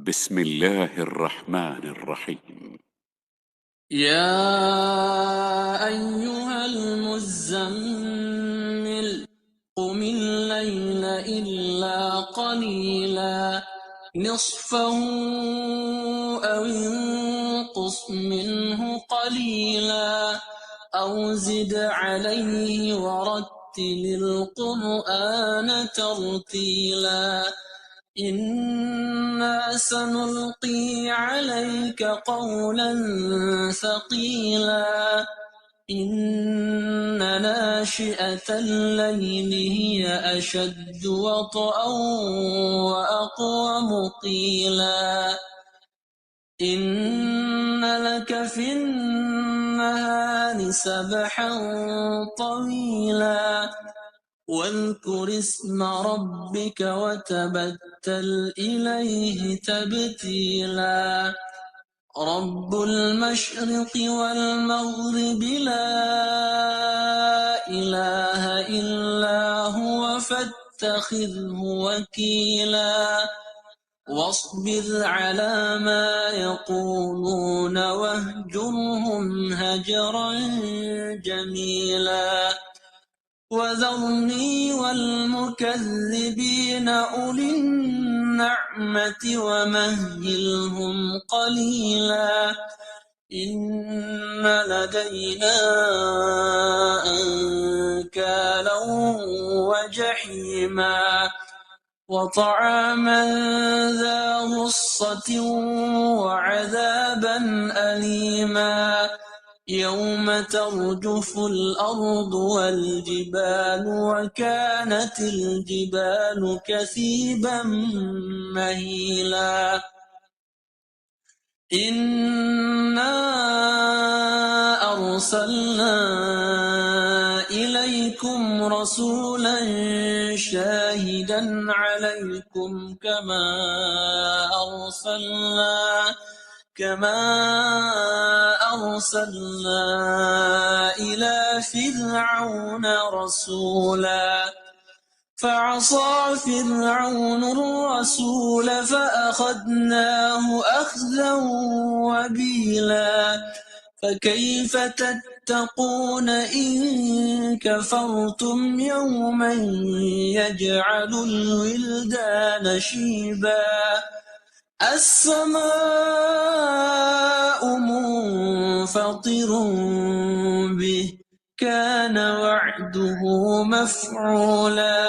بسم الله الرحمن الرحيم. يا أيها المزمل قم الليل إلا قليلا نصفه أو انقص منه قليلا أو زد عليه ورتل القرآن ترتيلا إنا سنلقي عليك قولا ثقيلا إن ناشئة الليل هي أشد وطئا وأقوم قيلا إن لك في النهار سبحا طويلا واذكر اسم ربك وتبتل إليه تبتيلا رب المشرق والمغرب لا إله إلا هو فاتخذه وكيلا واصبر على ما يقولون واهجرهم هجرا جميلا وذرني والمكذبين أولي النعمة ومهلهم قليلا إن لدينا أنكالا وجحيما وطعاما ذا غصة وعذابا أليما يوم ترجف الأرض والجبال وكانت الجبال كثيبا مهيلا إنا أرسلنا إليكم رسولا شاهدا عليكم كما أرسلنا إلى فرعون رسولا فعصى فرعون الرسول فأخذناه أخذا وبيلا فكيف تتقون إن كفرتم يوما يجعل الولدان شيبا السماء منفطر به كان وعده مفعولا.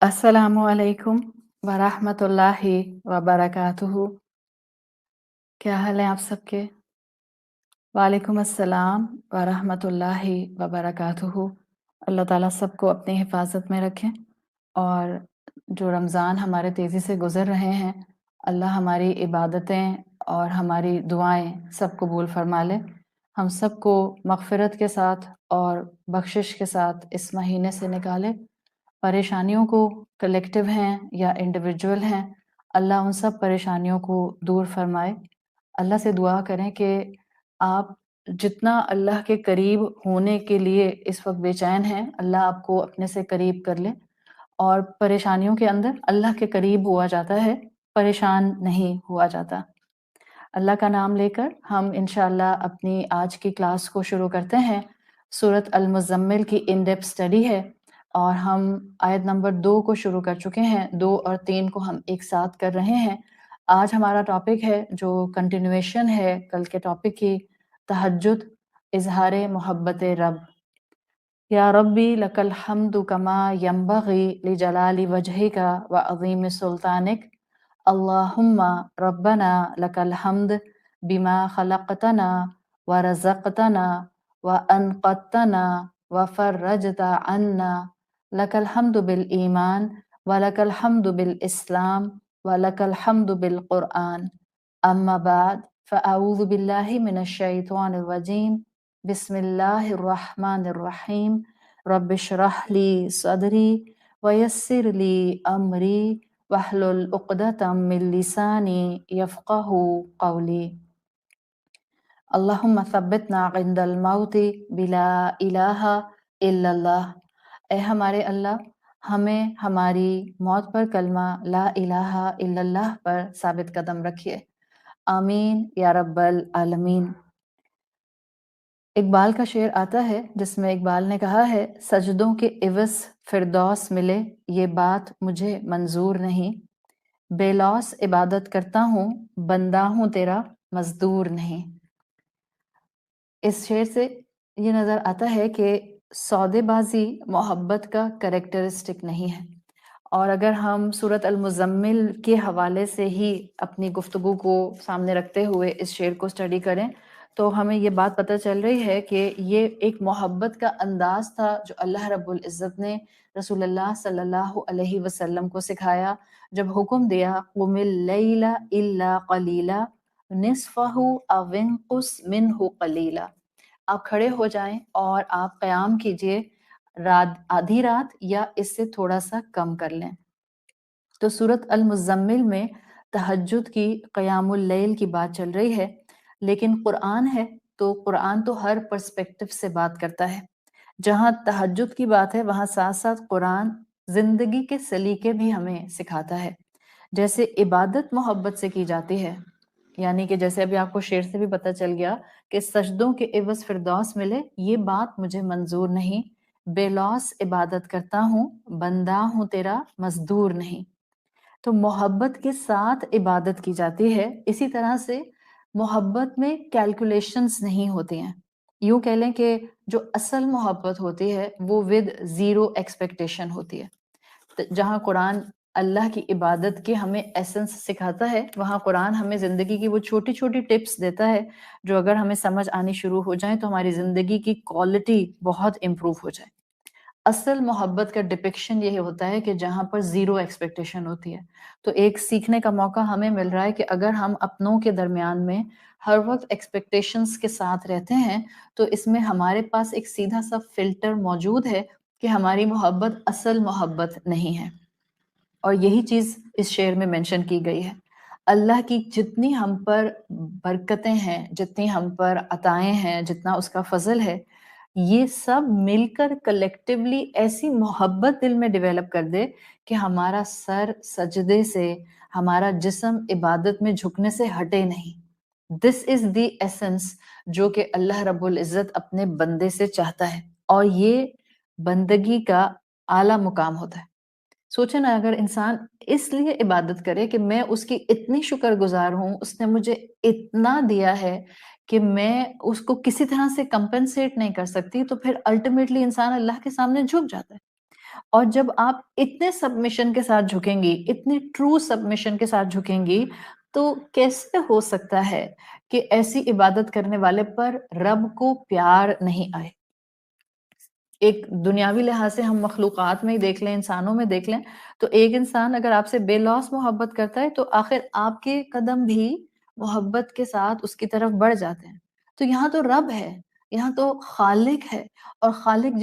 السلام علیکم ورحمۃ اللہ وبرکاتہ۔ کیا حال ہے آپ سب کے؟ وعلیکم السلام ورحمۃ اللہ وبرکاتہ۔ اللہ تعالیٰ سب کو اپنی حفاظت میں رکھیں، اور جو رمضان ہمارے تیزی سے گزر رہے ہیں، اللہ ہماری عبادتیں اور ہماری دعائیں سب قبول فرما لے، ہم سب کو مغفرت کے ساتھ اور بخشش کے ساتھ اس مہینے سے نکالے۔ پریشانیوں کو کلیکٹیو ہیں یا انڈیویجول ہیں، اللہ ان سب پریشانیوں کو دور فرمائے۔ اللہ سے دعا کریں کہ آپ جتنا اللہ کے قریب ہونے کے لیے اس وقت بے چین ہیں، اللہ آپ کو اپنے سے قریب کر لے، اور پریشانیوں کے اندر اللہ کے قریب ہوا جاتا ہے، پریشان نہیں ہوا جاتا۔ اللہ کا نام لے کر ہم انشاءاللہ اپنی آج کی کلاس کو شروع کرتے ہیں۔ سورۃ المزمل کی ان ڈیپتھ اسٹڈی ہے، اور ہم آیت نمبر 2 کو شروع کر چکے ہیں، 2 اور 3 کو ہم ایک ساتھ کر رہے ہیں۔ آج ہمارا ٹاپک ہے جو کنٹینویشن ہے کل کے ٹاپک کی، تہجد، اظہار محبت رب۔ یا ربی لک الحمد کما ینبغی لجلال وجہک وعظیم سلطانک، اللہم ربنا لک الحمد بما خلقتنا ورزقتنا وانقذتنا وفرجت عنا، لک الحمد بالایمان ولک الحمد بالاسلام ولک الحمد بالقرآن، اما بعد فاعوذ باللہ من الشیطان الرجیم، بسم اللہ الرحمن الرحیم، رب اشرح لی صدری ویسر لی امری واحلل عقدۃ من لسانی یفقہوا قولی۔ اللہم ثبتنا عند الموت بلا الہ الا اللہ۔ اے ہمارے اللہ ہمیں ہماری موت پر کلمہ لا الہ الا اللہ پر ثابت قدم رکھیے، آمین یا رب العالمین۔ اقبال کا شعر آتا ہے جس میں اقبال نے کہا ہے، سجدوں کے عوض فردوس ملے یہ بات مجھے منظور نہیں، بے لوث عبادت کرتا ہوں بندہ ہوں تیرا مزدور نہیں۔ اس شعر سے یہ نظر آتا ہے کہ سودے بازی محبت کا کریکٹرسٹک نہیں ہے، اور اگر ہم سورۃ المزمل کے حوالے سے ہی اپنی گفتگو کو سامنے رکھتے ہوئے اس شعر کو اسٹڈی کریں تو ہمیں یہ بات پتہ چل رہی ہے کہ یہ ایک محبت کا انداز تھا جو اللہ رب العزت نے رسول اللہ صلی اللہ علیہ وسلم کو سکھایا جب حکم دیا قم اللیل الا قلیلا نصفہ او انقص منہ قلیلا، آپ کھڑے ہو جائیں اور آپ قیام کیجئے آدھی رات یا اس سے تھوڑا سا کم کر لیں۔ تو سورۃ المزمل میں تہجد کی قیام اللیل کی بات چل رہی ہے، لیکن قرآن ہے تو قرآن تو ہر پرسپیکٹو سے بات کرتا ہے۔ جہاں تہجد کی بات ہے وہاں ساتھ ساتھ قرآن زندگی کے سلیقے بھی ہمیں سکھاتا ہے، جیسے عبادت محبت سے کی جاتی ہے، یعنی کہ جیسے ابھی آپ کو شعر سے بھی پتہ چل گیا کہ سجدوں کے عوض فردوس ملے یہ بات مجھے منظور نہیں، بے لوث عبادت کرتا ہوں بندہ ہوں تیرا مزدور نہیں۔ تو محبت کے ساتھ عبادت کی جاتی ہے، اسی طرح سے محبت میں کیلکولیشنز نہیں ہوتی ہیں، یوں کہہ لیں کہ جو اصل محبت ہوتی ہے وہ ود زیرو ایکسپیکٹیشن ہوتی ہے۔ جہاں قرآن اللہ کی عبادت کے ہمیں ایسنس سکھاتا ہے وہاں قرآن ہمیں زندگی کی وہ چھوٹی چھوٹی ٹپس دیتا ہے جو اگر ہمیں سمجھ آنی شروع ہو جائیں تو ہماری زندگی کی کوالٹی بہت امپروو ہو جائے۔ اصل محبت کا ڈپکشن یہ ہوتا ہے کہ جہاں پر زیرو ایکسپیکٹیشن ہوتی ہے۔ تو ایک سیکھنے کا موقع ہمیں مل رہا ہے کہ اگر ہم اپنوں کے درمیان میں ہر وقت ایکسپیکٹیشنز کے ساتھ رہتے ہیں تو اس میں ہمارے پاس ایک سیدھا سا فلٹر موجود ہے کہ ہماری محبت اصل محبت نہیں ہے، اور یہی چیز اس شعر میں مینشن کی گئی ہے۔ اللہ کی جتنی ہم پر برکتیں ہیں، جتنی ہم پر عطائیں ہیں، جتنا اس کا فضل ہے، یہ سب مل کر کلیکٹیولی ایسی محبت دل میں ڈیولپ کر دے کہ ہمارا سر سجدے سے، ہمارا جسم عبادت میں جھکنے سے ہٹے نہیں۔ دس از دی ایسنس جو کہ اللہ رب العزت اپنے بندے سے چاہتا ہے، اور یہ بندگی کا اعلیٰ مقام ہوتا ہے۔ سوچے نا اگر انسان اس لیے عبادت کرے کہ میں اس کی اتنی شکر گزار ہوں، اس نے مجھے اتنا دیا ہے کہ میں اس کو کسی طرح سے کمپنسیٹ نہیں کر سکتی، تو پھر الٹیمیٹلی انسان اللہ کے سامنے جھک جاتا ہے۔ اور جب آپ اتنے سبمیشن کے ساتھ جھکیں گی، اتنے ٹرو سبمیشن کے ساتھ جھکیں گی، تو کیسے ہو سکتا ہے کہ ایسی عبادت کرنے والے پر رب کو پیار نہیں آئے؟ ایک دنیاوی لحاظ سے ہم مخلوقات میں ہی دیکھ لیں، انسانوں میں دیکھ لیں، تو ایک انسان اگر آپ سے بے لوث محبت کرتا ہے تو آخر آپ کے قدم بھی محبت کے ساتھ اس کی طرف بڑھ جاتے ہیں۔ تو یہاں تو رب ہے، یہاں تو خالق ہے، اور خالق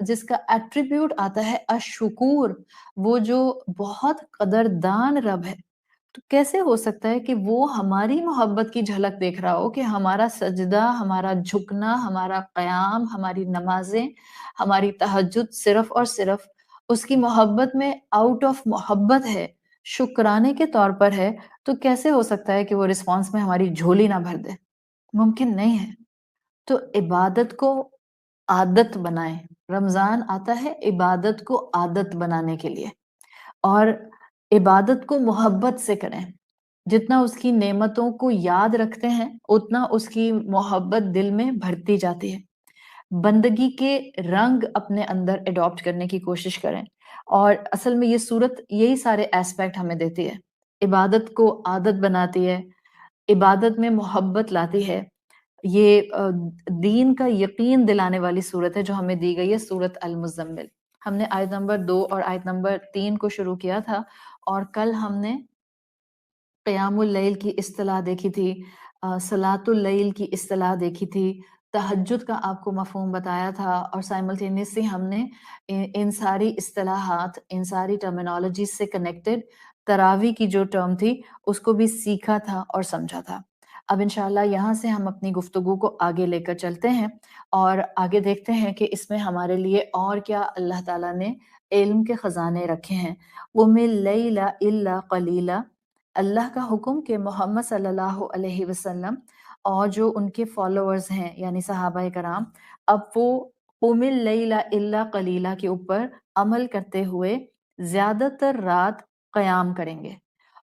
جس کا ایٹریبیوٹ آتا ہے الشکور، وہ جو بہت قدردان رب ہے، تو کیسے ہو سکتا ہے کہ وہ ہماری محبت کی جھلک دیکھ رہا ہو کہ ہمارا سجدہ، ہمارا جھکنا، ہمارا قیام، ہماری نمازیں، ہماری تہجد صرف اور صرف اس کی محبت میں آؤٹ آف محبت ہے، شکرانے کے طور پر ہے؟ تو کیسے ہو سکتا ہے کہ وہ رسپانس میں ہماری جھولی نہ بھر دے؟ ممکن نہیں ہے۔ تو عبادت کو عادت بنائیں۔ رمضان آتا ہے عبادت کو عادت بنانے کے لیے، اور عبادت کو محبت سے کریں۔ جتنا اس کی نعمتوں کو یاد رکھتے ہیں اتنا اس کی محبت دل میں بڑھتی جاتی ہے۔ بندگی کے رنگ اپنے اندر اڈاپٹ کرنے کی کوشش کریں، اور اصل میں یہ صورت یہی سارے ایسپیکٹ ہمیں دیتی ہے۔ عبادت کو عادت بناتی ہے، عبادت میں محبت لاتی ہے۔ یہ دین کا یقین دلانے والی صورت ہے جو ہمیں دی گئی ہے سورۃ المزمل۔ ہم نے آیت نمبر 2 اور آیت نمبر 3 کو شروع کیا تھا، اور کل ہم نے قیام اللیل کی اصطلاح دیکھی تھی، صلاۃ اللیل کی اصطلاح دیکھی تھی، تہجد کا آپ کو مفہوم بتایا تھا، اور سائملٹینیسلی ہم نے ان ساری اصطلاحات، ان ساری ٹرمینالوجیز سے کنیکٹڈ تراویح کی جو ٹرم تھی اس کو بھی سیکھا تھا اور سمجھا تھا۔ اب انشاءاللہ یہاں سے ہم اپنی گفتگو کو آگے لے کر چلتے ہیں اور آگے دیکھتے ہیں کہ اس میں ہمارے لیے اور کیا اللہ تعالیٰ نے علم کے خزانے رکھے ہیں۔ قُمِ اللَّيْلَ إِلَّا قَلِيلًا، اللہ کا حکم کہ محمد صلی اللہ علیہ وسلم اور جو ان کے فالوورز ہیں یعنی صحابہ کرام، اب وہ قُمِ اللَّيْلَ إِلَّا قَلِيلًا کے اوپر عمل کرتے ہوئے زیادہ تر رات قیام کریں گے۔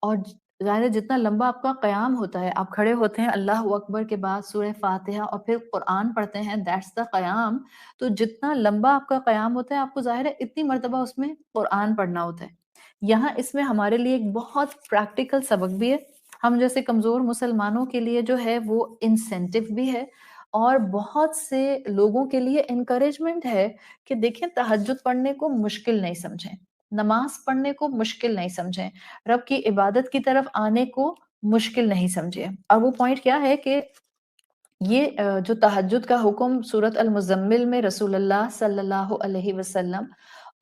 اور ظاہر ہے جتنا لمبا آپ کا قیام ہوتا ہے، آپ کھڑے ہوتے ہیں اللہ اکبر کے بعد سورہ فاتحہ اور پھر قرآن پڑھتے ہیں، دیٹس دا قیام، تو جتنا لمبا آپ کا قیام ہوتا ہے آپ کو ظاہر ہے اتنی مرتبہ اس میں قرآن پڑھنا ہوتا ہے۔ یہاں اس میں ہمارے لیے ایک بہت پریکٹیکل سبق بھی ہے، ہم جیسے کمزور مسلمانوں کے لیے جو ہے وہ انسینٹیو بھی ہے، اور بہت سے لوگوں کے لیے انکریجمنٹ ہے کہ دیکھیں تہجد پڑھنے کو مشکل نہیں سمجھیں، نماز پڑھنے کو مشکل نہیں سمجھیں، رب کی عبادت کی طرف آنے کو مشکل نہیں سمجھے۔ اور وہ پوائنٹ کیا ہے کہ یہ جو تہجد کا حکم سورۃ المزمل میں رسول اللہ صلی اللہ علیہ وسلم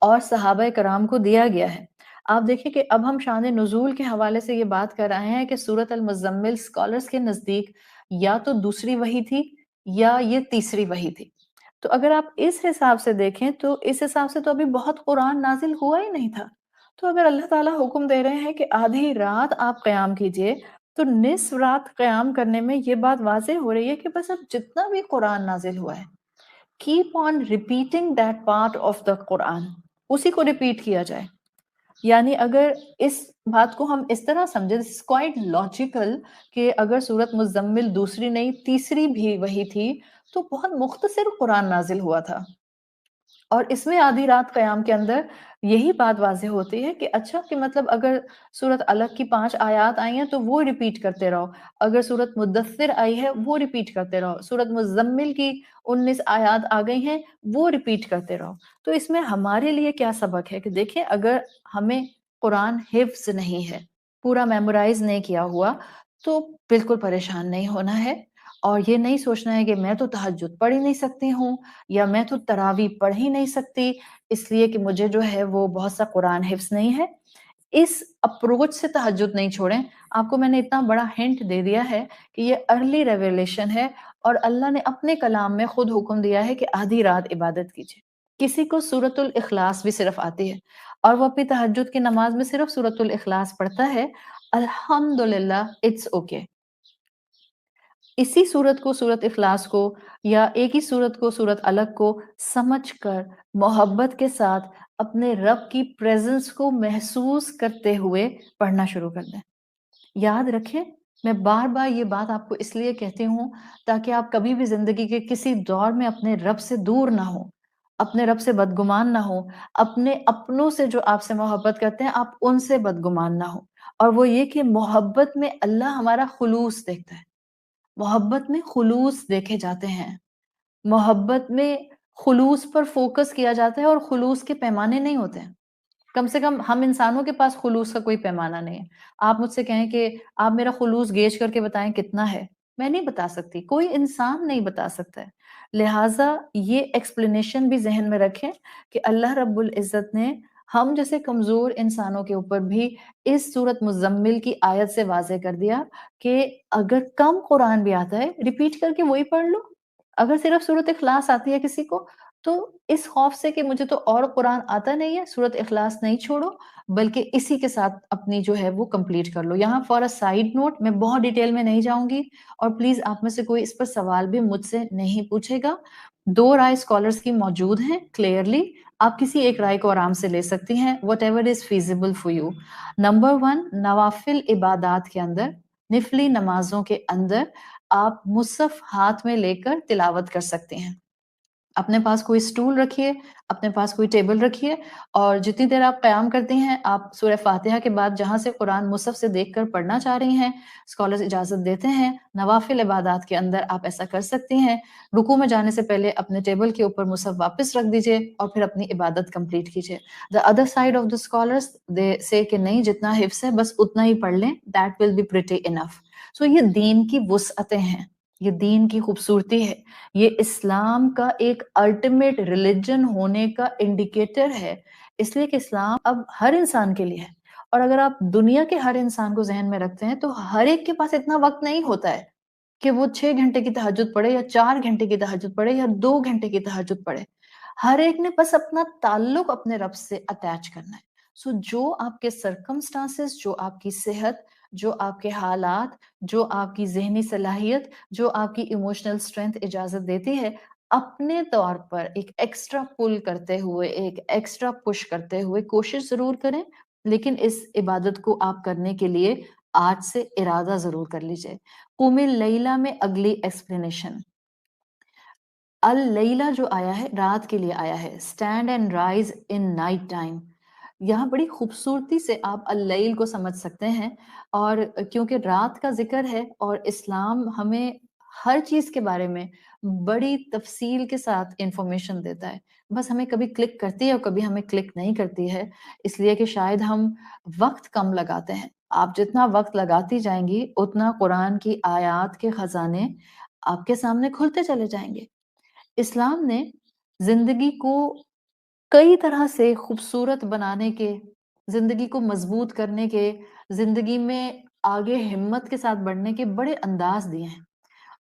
اور صحابہ کرام کو دیا گیا ہے، آپ دیکھیں کہ اب ہم شان نزول کے حوالے سے یہ بات کر رہے ہیں کہ سورۃ المزمل اسکالرز کے نزدیک یا تو دوسری وحی تھی یا یہ تیسری وحی تھی۔ تو اگر آپ اس حساب سے دیکھیں تو اس حساب سے تو ابھی بہت قرآن نازل ہوا ہی نہیں تھا۔ تو اگر اللہ تعالیٰ حکم دے رہے ہیں کہ آدھی رات آپ قیام کیجئے، تو نصف رات قیام کرنے میں یہ بات واضح ہو رہی ہے کہ بس اب جتنا بھی قرآن نازل ہوا ہے، keep on repeating that part of the قرآن، اسی کو ریپیٹ کیا جائے۔ یعنی اگر اس بات کو ہم اس طرح سمجھیں، this is quite logical کہ اگر سورۃ مزمل دوسری نہیں تیسری بھی وہی تھی تو بہت مختصر قرآن نازل ہوا تھا، اور اس میں آدھی رات قیام کے اندر یہی بات واضح ہوتی ہے کہ اچھا کہ مطلب اگر سورۃ الگ کی 5 آیات آئی ہیں تو وہ ریپیٹ کرتے رہو، اگر سورۃ مدثر آئی ہے وہ ریپیٹ کرتے رہو، سورۃ مزمل کی 19 آیات آ گئی ہیں وہ ریپیٹ کرتے رہو۔ تو اس میں ہمارے لیے کیا سبق ہے کہ دیکھیں اگر ہمیں قرآن حفظ نہیں ہے، پورا میمورائز نہیں کیا ہوا، تو بالکل پریشان نہیں ہونا ہے، اور یہ نہیں سوچنا ہے کہ میں تو تہجد پڑھ ہی نہیں سکتی ہوں یا میں تو تراویح پڑھ ہی نہیں سکتی اس لیے کہ مجھے جو ہے وہ بہت سا قرآن حفظ نہیں ہے۔ اس اپروچ سے تہجد نہیں چھوڑیں۔ آپ کو میں نے اتنا بڑا ہنٹ دے دیا ہے کہ یہ ارلی ریویلیشن ہے، اور اللہ نے اپنے کلام میں خود حکم دیا ہے کہ آدھی رات عبادت کیجیے۔ کسی کو سورۃ الاخلاص بھی صرف آتی ہے اور وہ اپنی تہجد کی نماز میں صرف سورۃ الاخلاص پڑھتا ہے، الحمدللہ، اٹس اوکے۔ اسی صورت کو سورت اخلاص کو یا ایک ہی صورت کو سورت الگ کو سمجھ کر محبت کے ساتھ اپنے رب کی پریزنس کو محسوس کرتے ہوئے پڑھنا شروع کر دیں۔ یاد رکھیں، میں بار بار یہ بات آپ کو اس لیے کہتی ہوں تاکہ آپ کبھی بھی زندگی کے کسی دور میں اپنے رب سے دور نہ ہو، اپنے رب سے بدگمان نہ ہو، اپنے اپنوں سے جو آپ سے محبت کرتے ہیں آپ ان سے بدگمان نہ ہو۔ اور وہ یہ کہ محبت میں اللہ ہمارا خلوص دیکھتا ہے، محبت میں خلوص دیکھے جاتے ہیں، محبت میں خلوص پر فوکس کیا جاتا ہے، اور خلوص کے پیمانے نہیں ہوتے ہیں۔ کم سے کم ہم انسانوں کے پاس خلوص کا کوئی پیمانہ نہیں ہے۔ آپ مجھ سے کہیں کہ آپ میرا خلوص گیج کر کے بتائیں کتنا ہے، میں نہیں بتا سکتی، کوئی انسان نہیں بتا سکتا ہے۔ لہٰذا یہ ایکسپلینیشن بھی ذہن میں رکھیں کہ اللہ رب العزت نے ہم جیسے کمزور انسانوں کے اوپر بھی اس سورت مزمل کی آیت سے واضح کر دیا کہ اگر کم قرآن بھی آتا ہے ریپیٹ کر کے وہی پڑھ لو۔ اگر صرف سورت اخلاص آتی ہے کسی کو تو اس خوف سے کہ مجھے تو اور قرآن آتا نہیں ہے، سورت اخلاص نہیں چھوڑو بلکہ اسی کے ساتھ اپنی جو ہے وہ کمپلیٹ کر لو۔ یہاں فار سائیڈ نوٹ، میں بہت ڈیٹیل میں نہیں جاؤں گی، اور پلیز آپ میں سے کوئی اس پر سوال بھی مجھ سے نہیں پوچھے گا۔ 2 رائے اسکالرس کی موجود ہیں، کلیئرلی آپ کسی ایک رائے کو آرام سے لے سکتی ہیں، whatever is feasible for you. Number 1، نوافل عبادات کے اندر، نفلی نمازوں کے اندر آپ مصحف ہاتھ میں لے کر تلاوت کر سکتے ہیں۔ اپنے پاس کوئی سٹول رکھیے، اپنے پاس کوئی ٹیبل رکھیے، اور جتنی دیر آپ قیام کرتی ہیں آپ سورہ فاتحہ کے بعد جہاں سے قرآن مصحف سے دیکھ کر پڑھنا چاہ رہی ہیں، اسکالرز اجازت دیتے ہیں نوافل عبادات کے اندر آپ ایسا کر سکتی ہیں۔ رکوع میں جانے سے پہلے اپنے ٹیبل کے اوپر مصحف واپس رکھ دیجئے اور پھر اپنی عبادت کمپلیٹ کیجئے۔ The other side of the scholars they say کہ نہیں، جتنا حفظ ہے بس اتنا ہی پڑھ لیں، that will be pretty enough۔ So یہ دین کی وسعتیں ہیں، یہ دین کی خوبصورتی ہے، یہ اسلام کا ایک الٹیمیٹ ریلیجن ہونے کا انڈیکیٹر ہے، اس لیے کہ اسلام اب ہر انسان کے لیے ہے۔ اور اگر آپ دنیا کے ہر انسان کو ذہن میں رکھتے ہیں تو ہر ایک کے پاس اتنا وقت نہیں ہوتا ہے کہ وہ 6 گھنٹے کی تہجد پڑھے یا 4 گھنٹے کی تہجد پڑھے یا 2 گھنٹے کی تہجد پڑھے، ہر ایک نے بس اپنا تعلق اپنے رب سے اٹیچ کرنا ہے. سو جو آپ کے سرکمسٹانسز، جو آپ کی صحت، جو آپ کے حالات، جو آپ کی ذہنی صلاحیت، جو آپ کی ایموشنل اسٹرینتھ اجازت دیتی ہے، اپنے طور پر ایک ایکسٹرا پل کرتے ہوئے، ایک ایکسٹرا پش کرتے ہوئے کوشش ضرور کریں، لیکن اس عبادت کو آپ کرنے کے لیے آج سے ارادہ ضرور کر لیجئے. قم اللیلہ میں اگلی ایکسپلینیشن، اللیلہ جو آیا ہے رات کے لیے آیا ہے، stand and rise in night time. یہاں بڑی خوبصورتی سے آپ اللیل کو سمجھ سکتے ہیں، اور کیونکہ رات کا ذکر ہے اور اسلام ہمیں ہر چیز کے بارے میں بڑی تفصیل کے ساتھ انفارمیشن دیتا ہے، بس ہمیں کبھی کلک کرتی ہے اور کبھی ہمیں کلک نہیں کرتی ہے، اس لیے کہ شاید ہم وقت کم لگاتے ہیں. آپ جتنا وقت لگاتی جائیں گی اتنا قرآن کی آیات کے خزانے آپ کے سامنے کھلتے چلے جائیں گے. اسلام نے زندگی کو کئی طرح سے خوبصورت بنانے کے، زندگی کو مضبوط کرنے کے، زندگی میں آگے ہمت کے ساتھ بڑھنے کے بڑے انداز دیے ہیں.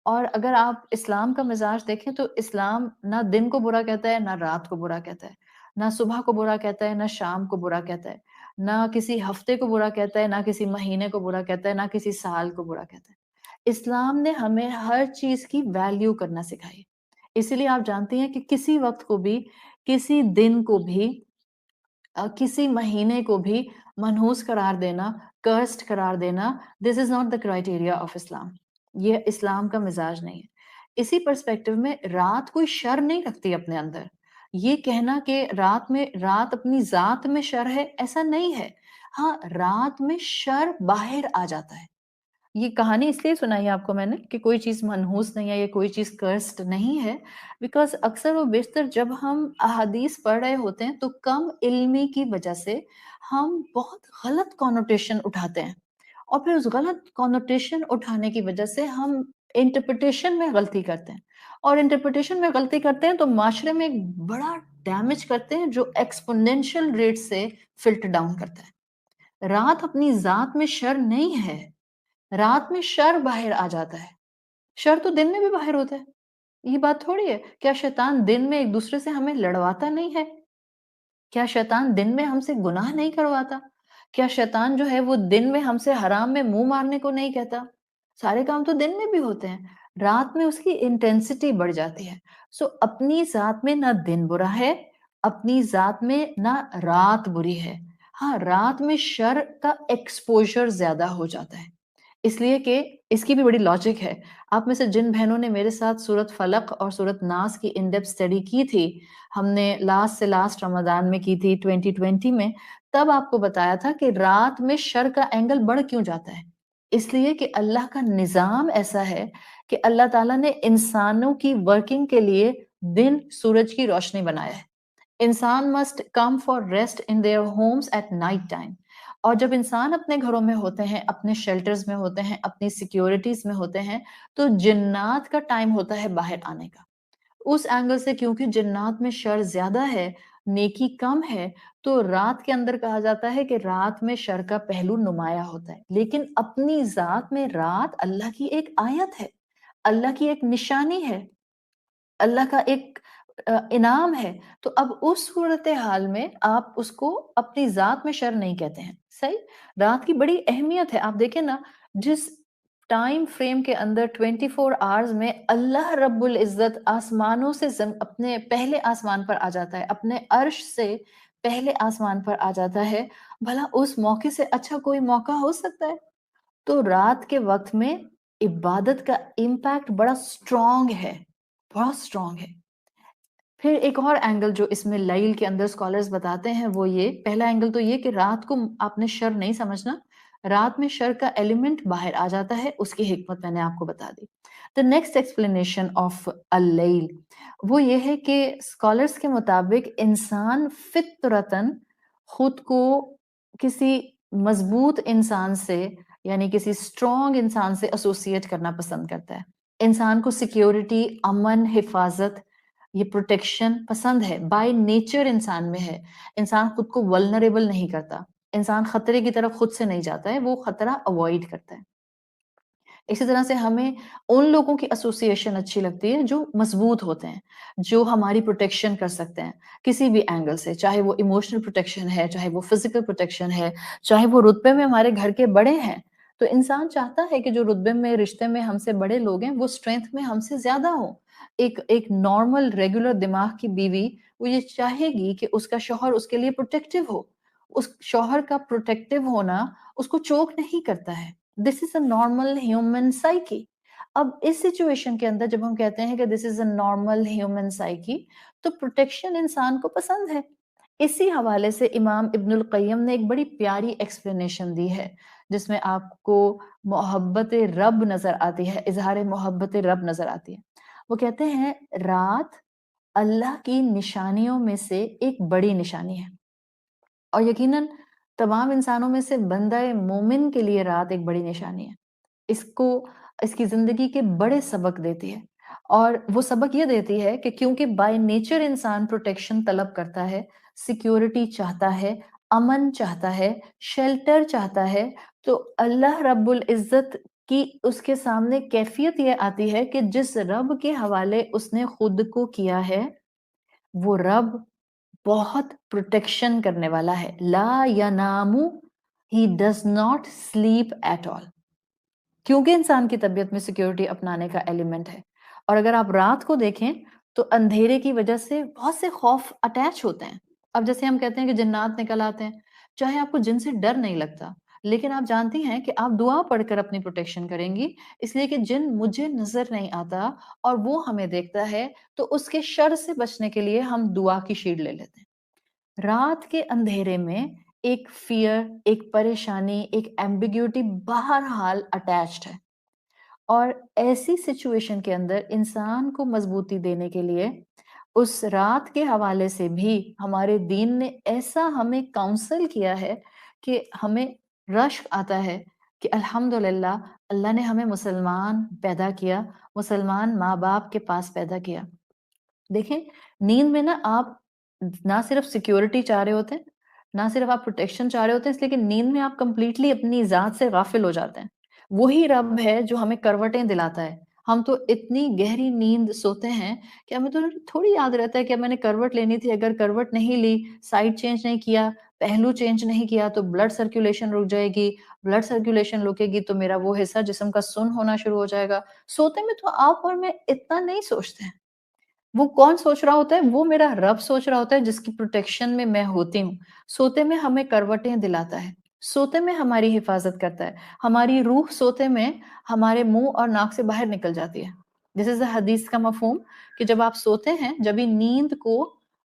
اور اگر آپ اسلام کا مزاج دیکھیں تو اسلام نہ دن کو برا کہتا ہے، نہ رات کو برا کہتا ہے، نہ صبح کو برا کہتا ہے، نہ شام کو برا کہتا ہے، نہ کسی ہفتے کو برا کہتا ہے، نہ کسی مہینے کو برا کہتا ہے، نہ کسی سال کو برا کہتا ہے. اسلام نے ہمیں ہر چیز کی ویلیو کرنا سکھائی. اسی لیے آپ جانتی ہیں کہ کسی وقت کو بھی، کسی دن کو بھی، کسی مہینے کو بھی منحوس قرار دینا، کرسڈ قرار دینا، this is not the criteria of اسلام. یہ اسلام کا مزاج نہیں ہے. اسی پرسپیکٹو میں رات کوئی شر نہیں رکھتی اپنے اندر. یہ کہنا کہ رات اپنی ذات میں شر ہے، ایسا نہیں ہے. ہاں، رات میں شر باہر آ جاتا ہے. یہ کہانی اس لیے سنائی آپ کو میں نے کہ کوئی چیز منحوس نہیں ہے یا کوئی چیز کرسڈ نہیں ہے، بیکاز اکثر و بیشتر جب ہم احادیث پڑھ رہے ہوتے ہیں تو کم علمی کی وجہ سے ہم بہت غلط کونوٹیشن اٹھاتے ہیں، اور پھر اس غلط کونوٹیشن اٹھانے کی وجہ سے ہم انٹرپریٹیشن میں غلطی کرتے ہیں، اور انٹرپریٹیشن میں غلطی کرتے ہیں تو معاشرے میں ایک بڑا ڈیمیج کرتے ہیں جو ایکسپونینشل ریٹ سے فلٹر ڈاؤن کرتا ہے. رات اپنی ذات میں شر نہیں ہے، رات میں شر باہر آ جاتا ہے. شر تو دن میں بھی باہر ہوتا ہے. یہ بات تھوڑی ہے. کیا شیطان دن میں ایک دوسرے سے ہمیں لڑواتا نہیں ہے؟ کیا شیطان دن میں ہم سے گناہ نہیں کرواتا؟ کیا شیطان جو ہے وہ دن میں ہم سے حرام میں منہ مارنے کو نہیں کہتا؟ سارے کام تو دن میں بھی ہوتے ہیں. رات میں اس کی انٹینسٹی بڑھ جاتی ہے. سو اپنی ذات میں نہ دن برا ہے، اپنی ذات میں نہ رات بری ہے. ہاں، رات میں شر کا ایکسپوجر زیادہ ہو جاتا ہے، اس لیے کہ اس کی بھی بڑی لاجک ہے. آپ میں سے جن بہنوں نے میرے ساتھ سورت فلق اور سورت ناس کی ان ڈیپتھ اسٹڈی کی تھی، ہم نے لاسٹ رمضان میں کی تھی 2020 میں، تب آپ کو بتایا تھا کہ رات میں شر کا اینگل بڑھ کیوں جاتا ہے. اس لیے کہ اللہ کا نظام ایسا ہے کہ اللہ تعالیٰ نے انسانوں کی ورکنگ کے لیے دن سورج کی روشنی بنایا ہے. انسان must come for rest in their homes at night time. اور جب انسان اپنے گھروں میں ہوتے ہیں، اپنے شیلٹرز میں ہوتے ہیں، اپنی سیکیورٹیز میں ہوتے ہیں، تو جنات کا ٹائم ہوتا ہے باہر آنے کا. اس اینگل سے کیونکہ جنات میں شر زیادہ ہے، نیکی کم ہے، تو رات کے اندر کہا جاتا ہے کہ رات میں شر کا پہلو نمایاں ہوتا ہے. لیکن اپنی ذات میں رات اللہ کی ایک آیت ہے، اللہ کی ایک نشانی ہے، اللہ کا ایک انعام ہے. تو اب اس صورتحال میں آپ اس کو اپنی ذات میں شر نہیں کہتے ہیں. صحیح. رات کی بڑی اہمیت ہے. آپ دیکھیں نا، جس ٹائم فریم کے اندر 24 آورز میں اللہ رب العزت آسمانوں سے اپنے پہلے آسمان پر آ جاتا ہے، اپنے عرش سے پہلے آسمان پر آ جاتا ہے، بھلا اس موقع سے اچھا کوئی موقع ہو سکتا ہے؟ تو رات کے وقت میں عبادت کا امپیکٹ بڑا اسٹرانگ ہے، بہت اسٹرانگ ہے. پھر ایک اور اینگل جو اس میں لیل کے اندر اسکالرز بتاتے ہیں وہ یہ، پہلا اینگل تو یہ کہ رات کو آپ نے شر نہیں سمجھنا، رات میں شر کا ایلیمنٹ باہر آ جاتا ہے، اس کی حکمت میں نے آپ کو بتا دی. The next explanation of اللیل وہ یہ ہے کہ اسکالرز کے مطابق انسان فطرتاً خود کو کسی مضبوط انسان سے، یعنی کسی اسٹرانگ انسان سے ایسوسیٹ کرنا پسند کرتا ہے. انسان کو سیکیورٹی، امن، حفاظت، یہ پروٹیکشن پسند ہے. بائی نیچر انسان میں ہے. انسان خود کو ولنریبل نہیں کرتا، انسان خطرے کی طرف خود سے نہیں جاتا ہے، وہ خطرہ اوائڈ کرتا ہے. اسی طرح سے ہمیں ان لوگوں کی ایسوسیشن اچھی لگتی ہے جو مضبوط ہوتے ہیں، جو ہماری پروٹیکشن کر سکتے ہیں کسی بھی اینگل سے، چاہے وہ ایموشنل پروٹیکشن ہے، چاہے وہ فزیکل پروٹیکشن ہے، چاہے وہ رتبے میں ہمارے گھر کے بڑے ہیں. تو انسان چاہتا ہے کہ جو رتبے میں رشتے میں ہم سے بڑے لوگ ہیں وہ اسٹرینتھ میں ہم سے زیادہ ہوں. ایک نارمل ریگولر دماغ کی بیوی وہ یہ چاہے گی کہ اس کا شوہر اس کے لیے پروٹیکٹیو ہو. اس شوہر کا پروٹیکٹیو ہونا اس کو چوک نہیں کرتا ہے. دس از اے نارمل ہیومن سائیکی. اب اس سچویشن کے اندر جب ہم کہتے ہیں کہ دس از اے نارمل ہیومن سائیکی تو پروٹیکشن انسان کو پسند ہے. اسی حوالے سے امام ابن القیم نے ایک بڑی پیاری ایکسپلینیشن دی ہے جس میں آپ کو محبت رب نظر آتی ہے، اظہار محبت رب نظر آتی ہے. وہ کہتے ہیں رات اللہ کی نشانیوں میں سے ایک بڑی نشانی ہے، اور یقیناً تمام انسانوں میں سے بندہ مومن کے لیے رات ایک بڑی نشانی ہے. اس کو اس کی زندگی کے بڑے سبق دیتی ہے، اور وہ سبق یہ دیتی ہے کہ کیونکہ بائی نیچر انسان پروٹیکشن طلب کرتا ہے، سیکیورٹی چاہتا ہے، امن چاہتا ہے، شیلٹر چاہتا ہے، تو اللہ رب العزت کی اس کے سامنے کیفیت یہ آتی ہے کہ جس رب کے حوالے اس نے خود کو کیا ہے وہ رب بہت پروٹیکشن کرنے والا ہے. لا ینام، he does not sleep at all. کیونکہ انسان کی طبیعت میں سیکیورٹی اپنانے کا ایلیمنٹ ہے. اور اگر آپ رات کو دیکھیں تو اندھیرے کی وجہ سے بہت سے خوف اٹیچ ہوتے ہیں. اب جیسے ہم کہتے ہیں کہ جنات نکل آتے ہیں، چاہے آپ کو جن سے ڈر نہیں لگتا لیکن آپ جانتی ہیں کہ آپ دعا پڑھ کر اپنی پروٹیکشن کریں گی، اس لیے کہ جن مجھے نظر نہیں آتا اور وہ ہمیں دیکھتا ہے تو اس کے شر سے بچنے کے لیے ہم دعا کی شیلڈ لے لیتے ہیں. رات کے اندھیرے میں ایک فیئر، ایک پریشانی، ایک ایمبیگیوٹی بہرحال اٹیچڈ ہے. اور ایسی سچویشن کے اندر انسان کو مضبوطی دینے کے لیے اس رات کے حوالے سے بھی ہمارے دین نے ایسا ہمیں کاؤنسل کیا ہے کہ ہمیں رشک آتا ہے کہ الحمدللہ اللہ نے ہمیں مسلمان پیدا کیا، مسلمان ماں باپ کے پاس پیدا کیا. دیکھیں نیند میں نا آپ نہ صرف سیکیورٹی چاہ رہے ہوتے ہیں، نہ صرف آپ پروٹیکشن چاہ رہے ہوتے ہیں، اس لیے کہ نیند میں آپ کمپلیٹلی اپنی ذات سے غافل ہو جاتے ہیں. وہی رب ہے جو ہمیں کروٹیں دلاتا ہے. ہم تو اتنی گہری نیند سوتے ہیں کہ ہمیں تو تھوڑی یاد رہتا ہے کہ میں نے کروٹ لینی تھی، اگر کروٹ نہیں لی، سائڈ چینج نہیں کیا، پہلو چینج نہیں کیا تو بلڈ سرکولیشن رک جائے گی. بلڈ سرکولیشن رکے گی تو میرا وہ حصہ جسم کا سن ہونا شروع ہو جائے گا. سوتے میں تو آپ اور میں اتنا نہیں سوچتے ہیں. وہ کون سوچ رہا ہوتا ہے؟ وہ میرا رب سوچ رہا ہوتا ہے جس کی پروٹیکشن میں میں ہوتی ہوں. سوتے میں ہمیں کروٹیں دلاتا ہے، سوتے میں ہماری حفاظت کرتا ہے. ہماری روح سوتے میں ہمارے منہ اور ناک سے باہر نکل جاتی ہے. دس از اے حدیث کا مفہوم کہ جب آپ سوتے ہیں، جبھی نیند کو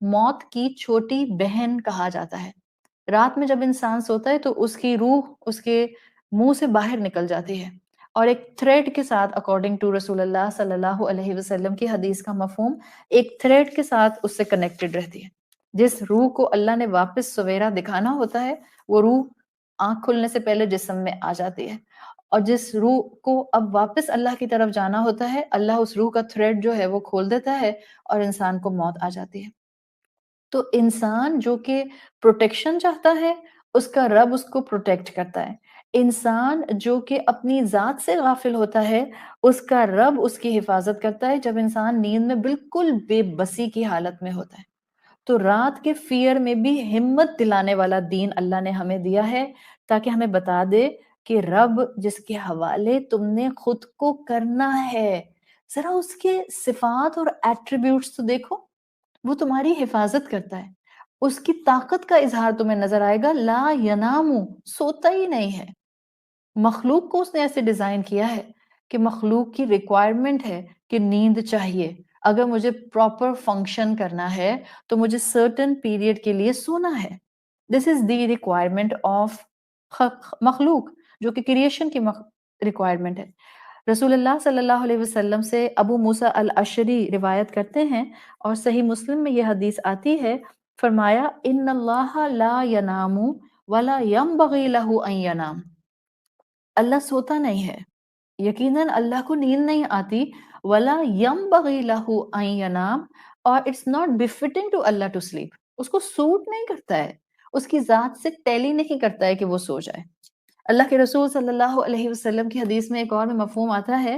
موت کی چھوٹی بہن کہا جاتا ہے. رات میں جب انسان سوتا ہے تو اس کی روح اس کے منہ سے باہر نکل جاتی ہے، اور ایک تھریڈ کے ساتھ اکارڈنگ ٹو رسول اللہ صلی اللہ علیہ وسلم کی حدیث کا مفہوم ایک تھریڈ کے ساتھ اس سے کنیکٹڈ رہتی ہے. جس روح کو اللہ نے واپس سویرا دکھانا ہوتا ہے وہ روح آنکھ کھلنے سے پہلے جسم میں آ جاتی ہے، اور جس روح کو اب واپس اللہ کی طرف جانا ہوتا ہے اللہ اس روح کا تھریڈ جو ہے وہ کھول دیتا ہے اور انسان کو موت آ جاتی ہے. تو انسان جو کہ پروٹیکشن چاہتا ہے اس کا رب اس کو پروٹیکٹ کرتا ہے. انسان جو کہ اپنی ذات سے غافل ہوتا ہے اس کا رب اس کی حفاظت کرتا ہے جب انسان نیند میں بالکل بے بسی کی حالت میں ہوتا ہے. تو رات کے فیئر میں بھی ہمت دلانے والا دین اللہ نے ہمیں دیا ہے تاکہ ہمیں بتا دے کہ رب جس کے حوالے تم نے خود کو کرنا ہے، ذرا اس کے صفات اور ایٹریبیوٹس تو دیکھو. وہ تمہاری حفاظت کرتا ہے، اس کی طاقت کا اظہار تمہیں نظر آئے گا. لا ینام، سوتا ہی نہیں ہے. مخلوق کو اس نے ایسے ڈیزائن کیا ہے کہ مخلوق کی ریکوائرمنٹ ہے کہ نیند چاہیے. اگر مجھے پراپر فنکشن کرنا ہے تو مجھے سرٹن پیریڈ کے لیے سونا ہے. دس از دی ریکوائرمنٹ آف مخلوق، جو کہ کریشن کی ریکوائرمنٹ ہے. رسول اللہ صلی اللہ علیہ وسلم سے ابو موسیٰ الاشعری روایت کرتے ہیں اور صحیح مسلم میں یہ حدیث آتی ہے، فرمایا ان اللہ لا ینام ولا ینبغی لہ ان ینام. اللہ سوتا نہیں ہے، یقیناً اللہ کو نیند نہیں آتی. ولا ینبغی لہ ان ینام، اور اٹس ناٹ بفٹنگ ٹو اللہ ٹو سلیپ. اس کو سوٹ نہیں کرتا ہے، اس کی ذات سے ٹیلی نہیں کرتا ہے کہ وہ سو جائے. اللہ کے رسول صلی اللہ علیہ وسلم کی حدیث میں ایک اور میں مفہوم آتا ہے،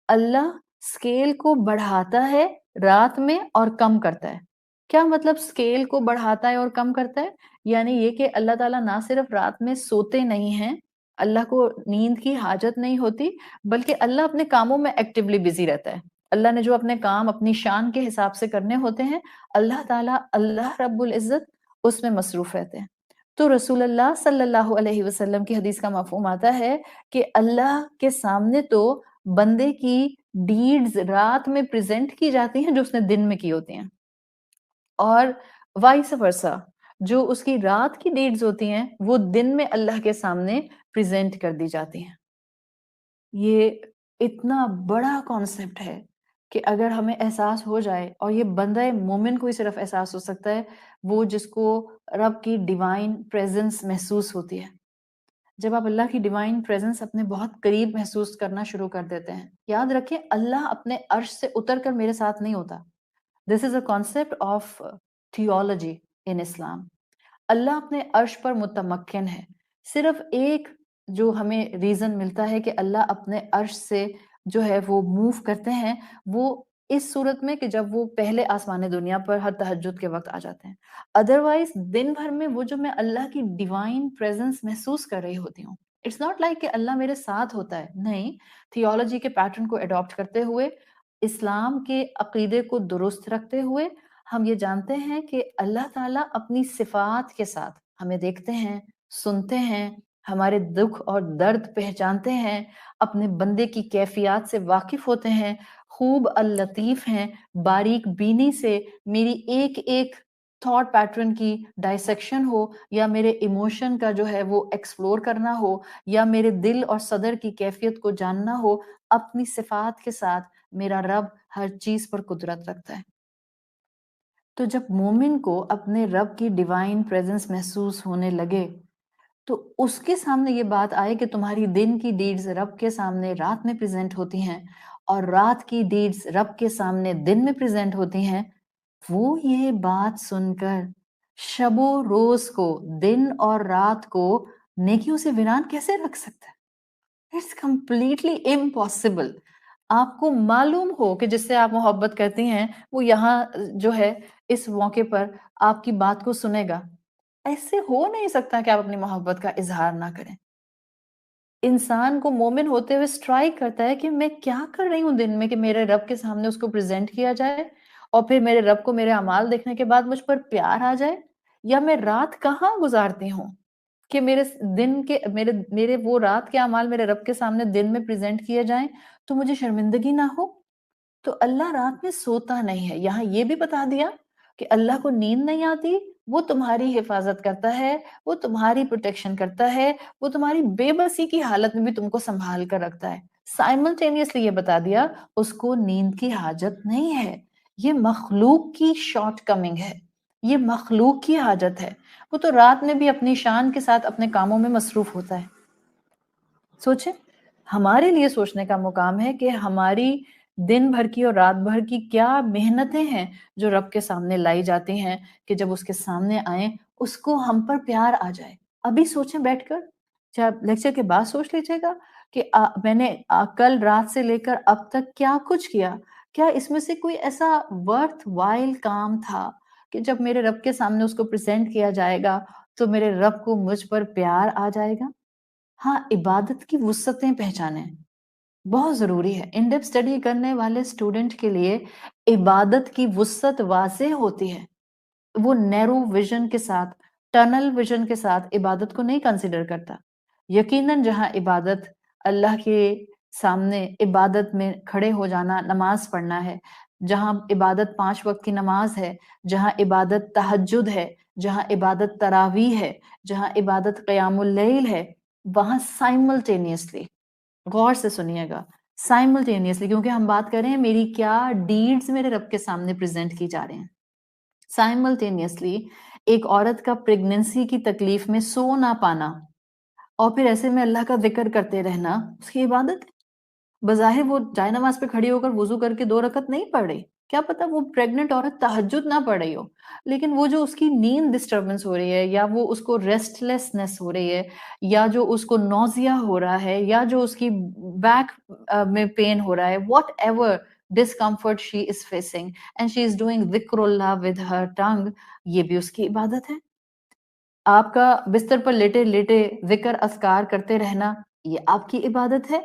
اللہ اسکیل کو بڑھاتا ہے رات میں اور کم کرتا ہے۔ کیا مطلب اسکیل کو بڑھاتا ہے اور کم کرتا ہے؟ یعنی یہ کہ اللہ تعالیٰ نہ صرف رات میں سوتے نہیں ہیں، اللہ کو نیند کی حاجت نہیں ہوتی، بلکہ اللہ اپنے کاموں میں ایکٹیولی بزی رہتا ہے۔ اللہ نے جو اپنے کام اپنی شان کے حساب سے کرنے ہوتے ہیں، اللہ تعالیٰ اللہ رب العزت اس میں مصروف رہتے ہیں۔ تو رسول اللہ صلی اللہ علیہ وسلم کی حدیث کا مفہوم آتا ہے کہ اللہ کے سامنے تو بندے کی ڈیڈز رات میں پریزنٹ کی جاتی ہیں جو اس نے دن میں کی ہوتی ہیں، اور وائس ورسا جو اس کی رات کی ڈیڈز ہوتی ہیں وہ دن میں اللہ کے سامنے پریزنٹ کر دی جاتی ہیں۔ یہ اتنا بڑا کانسیپٹ ہے کہ اگر ہمیں احساس ہو جائے، اور یہ بندہ مومن کو ہی صرف احساس ہو سکتا ہے، وہ جس کو رب کی ڈیوائن پریزنس محسوس ہوتی ہے۔ جب آپ اللہ کی ڈیوائن پریزنس اپنے بہت قریب محسوس کرنا شروع کر دیتے ہیں، یاد رکھیں اللہ اپنے عرش سے اتر کر میرے ساتھ نہیں ہوتا۔ دس از اے کانسیپٹ آف تھیولوجی ان اسلام۔ اللہ اپنے عرش پر متمکن ہے۔ صرف ایک جو ہمیں ریزن ملتا ہے کہ اللہ اپنے عرش سے جو ہے وہ موو کرتے ہیں، وہ اس صورت میں کہ جب وہ پہلے آسمان دنیا پر ہر تہجد کے وقت آ جاتے ہیں۔ ادروائز دن بھر میں وہ جو میں اللہ کی ڈیوائن پریزنس محسوس کر رہی ہوتی ہوں، اٹس ناٹ لائک کہ اللہ میرے ساتھ ہوتا ہے، نہیں۔ تھیولوجی کے پیٹرن کو اڈاپٹ کرتے ہوئے، اسلام کے عقیدے کو درست رکھتے ہوئے، ہم یہ جانتے ہیں کہ اللہ تعالیٰ اپنی صفات کے ساتھ ہمیں دیکھتے ہیں، سنتے ہیں، ہمارے دکھ اور درد پہچانتے ہیں، اپنے بندے کی کیفیات سے واقف ہوتے ہیں، خوب اللطیف ہیں، باریک بینی سے میری ایک ایک تھاٹ پیٹرن کی ڈائسیکشن ہو، یا میرے ایموشن کا جو ہے وہ ایکسپلور کرنا ہو، یا میرے دل اور صدر کی کیفیت کو جاننا ہو، اپنی صفات کے ساتھ میرا رب ہر چیز پر قدرت رکھتا ہے۔ تو جب مومن کو اپنے رب کی ڈیوائن پریزنس محسوس ہونے لگے، تو اس کے سامنے یہ بات آئے کہ تمہاری دن کی ڈیڈز رب کے سامنے رات میں پریزنٹ ہوتی ہیں، اور رات کی ڈیڈز رب کے سامنے دن میں پریزنٹ ہوتی ہیں، وہ یہ بات سن کر شب و روز کو، دن اور رات کو نیکیوں سے ویران کیسے رکھ سکتا ہے؟ It's completely impossible. آپ کو معلوم ہو کہ جس سے آپ محبت کرتی ہیں وہ یہاں جو ہے اس موقع پر آپ کی بات کو سنے گا، ایسے ہو نہیں سکتا کہ آپ اپنی محبت کا اظہار نہ کریں۔ انسان کو مومن ہوتے ہوئے اسٹرائک کرتا ہے کہ میں کیا کر رہی ہوں دن میں کہ میرے رب کے سامنے اس کو پریزنٹ کیا جائے، اور پھر میرے رب کو میرے اعمال دیکھنے کے بعد مجھ پر پیار آ جائے، یا میں رات کہاں گزارتی ہوں کہ میرے دن کے میرے وہ رات کے اعمال میرے رب کے سامنے دن میں پریزنٹ کیے جائیں تو مجھے شرمندگی نہ ہو۔ تو اللہ رات میں سوتا نہیں ہے۔ یہاں یہ بھی بتا دیا کہ اللہ کو نیند نہیں آتی، وہ تمہاری حفاظت کرتا ہے، وہ تمہاری پروٹیکشن کرتا ہے، وہ تمہاری بے بسی کی حالت میں بھی تم کو سنبھال کر رکھتا ہے۔ سائملٹینیسلی یہ بتا دیا اس کو نیند کی حاجت نہیں ہے، یہ مخلوق کی شارٹ کمنگ ہے، یہ مخلوق کی حاجت ہے۔ وہ تو رات میں بھی اپنی شان کے ساتھ اپنے کاموں میں مصروف ہوتا ہے۔ سوچیں، ہمارے لیے سوچنے کا مقام ہے کہ ہماری دن بھر کی اور رات بھر کی کیا محنتیں ہیں جو رب کے سامنے لائی جاتی ہیں کہ جب اس کے سامنے آئیں اس کو ہم پر پیار آ جائے۔ ابھی سوچیں بیٹھ کر، جب لیکچر کے بعد سوچ لیجیے گا کہ میں نے کل رات سے لے کر اب تک کیا کچھ کیا اس میں سے کوئی ایسا ورتھ وائل کام تھا کہ جب میرے رب کے سامنے اس کو پریزنٹ کیا جائے گا تو میرے رب کو مجھ پر پیار آ جائے گا۔ ہاں، عبادت کی وسعتیں پہچانیں بہت ضروری ہے۔ ان ڈیپتھ اسٹڈی کرنے والے اسٹوڈنٹ کے لیے عبادت کی وسعت واضح ہوتی ہے۔ وہ نیرو ویژن کے ساتھ، ٹنل ویژن کے ساتھ عبادت کو نہیں کنسیڈر کرتا۔ یقیناً جہاں عبادت اللہ کے سامنے عبادت میں کھڑے ہو جانا، نماز پڑھنا ہے، جہاں عبادت 5 وقت کی نماز ہے، جہاں عبادت تہجد ہے، جہاں عبادت تراویح ہے، جہاں عبادت قیام اللیل ہے، وہاں سائملٹینیسلی، غور سے سنیے گا، سائملٹینیسلی، کیونکہ ہم بات کر رہے ہیں میری کیا ڈیڈز میرے رب کے سامنے پریزنٹ کی جا رہے ہیں۔ سائملٹینیسلی ایک عورت کا پریگننسی کی تکلیف میں سو نہ پانا اور پھر ایسے میں اللہ کا ذکر کرتے رہنا اس کی عبادت ہے۔ بظاہر وہ جائے نماز پہ کھڑی ہو کر وضو کر کے 2 رکعت نہیں پڑھ رہی، کیا پتا وہ پریگننٹ عورت تہجد نہ پڑھ رہی ہو، لیکن وہ جو اس کی نیند ڈسٹربنس ہو رہی ہے، یا وہ اس کو ریسٹ لیسنس ہو رہی ہے، یا جو اس کو نوزیا ہو رہا ہے، یا جو اس کی بیک میں پین ہو رہا ہے، what ever discomfort she is facing, and she is doing dhikrullah with her tongue، یہ بھی اس کی عبادت ہے۔ آپ کا بستر پر لیٹے لیٹے ذکر اذکار کرتے رہنا، یہ آپ کی عبادت ہے۔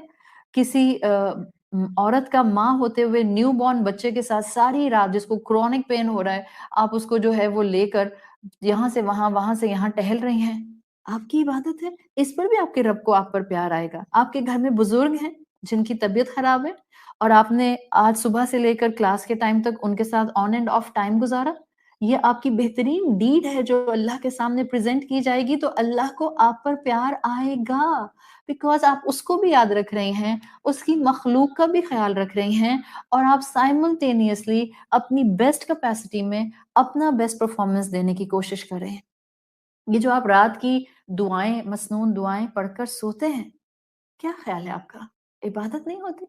کسی عورت کا ماں ہوتے ہوئے نیو بورن بچے کے ساتھ ساری رات، جس کو کرونک پین ہو رہا ہے، آپ اس کو جو ہے وہ لے کر یہاں سے وہاں، وہاں سے یہاں ٹہل رہی ہیں، آپ کی عبادت ہے۔ اس پر بھی آپ کے رب کو آپ پر پیار آئے گا۔ آپ کے گھر میں بزرگ ہیں جن کی طبیعت خراب ہے، اور آپ نے آج صبح سے لے کر کلاس کے ٹائم تک ان کے ساتھ آن اینڈ آف ٹائم گزارا، یہ آپ کی بہترین ڈیڈ ہے جو اللہ کے سامنے پریزنٹ کی جائے گی، تو اللہ کو آپ پر پیار آئے گا، بیکاز آپ اس کو بھی یاد رکھ رہے ہیں، اس کی مخلوق کا بھی خیال رکھ رہے ہیں، اور آپ سائملٹینیسلی اپنی بیسٹ کیپیسٹی میں اپنا بیسٹ پرفارمنس دینے کی کوشش کر رہے ہیں۔ یہ جو آپ رات کی دعائیں، مسنون دعائیں پڑھ کر سوتے ہیں، کیا خیال ہے آپ کا؟ عبادت نہیں ہوتی؟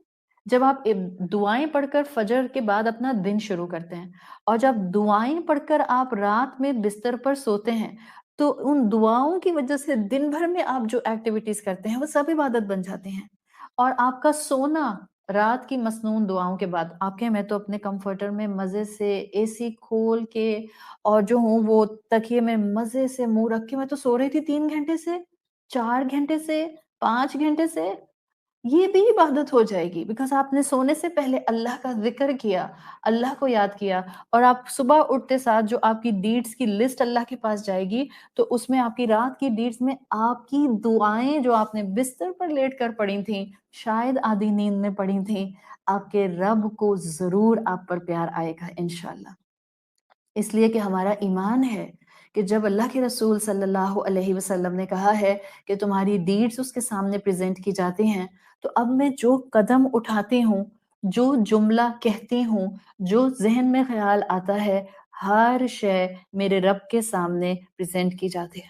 جب آپ دعائیں پڑھ کر فجر کے بعد اپنا دن شروع کرتے ہیں، اور جب دعائیں پڑھ کر آپ رات میں بستر پر سوتے ہیں، تو ان دعاؤں کی وجہ سے دن بھر میں آپ جو ایکٹیویٹیز کرتے ہیں وہ سب عبادت بن جاتے ہیں۔ اور آپ کا سونا رات کی مسنون دعاؤں کے بعد، آپ کے میں تو اپنے کمفرٹر میں مزے سے اے سی کھول کے، اور جو ہوں وہ تکیے میں مزے سے منہ رکھ کے میں تو سو رہی تھی 3 گھنٹے سے، 4 گھنٹے سے، 5 گھنٹے سے۔ یہ بھی عبادت ہو جائے گی، بیکاز آپ نے سونے سے پہلے اللہ کا ذکر کیا، اللہ کو یاد کیا، اور آپ صبح اٹھتے ساتھ جو آپ کی ڈیڈز کی لسٹ اللہ کے پاس جائے گی، تو اس میں آپ کی رات کی ڈیڈز میں آپ کی دعائیں جو آپ نے بستر پر لیٹ کر پڑھی تھیں، شاید آدھی نیند میں پڑھی تھیں، آپ کے رب کو ضرور آپ پر پیار آئے گا انشاءاللہ۔ اس لیے کہ ہمارا ایمان ہے کہ جب اللہ کے رسول صلی اللہ علیہ وسلم نے کہا ہے کہ تمہاری ڈیڈز اس کے سامنے پریزنٹ کی جاتی ہیں، تو اب میں جو قدم اٹھاتی ہوں، جو جملہ کہتی ہوں، جو ذہن میں خیال آتا ہے، ہر شے میرے رب کے سامنے پریزنٹ کی جاتی ہے۔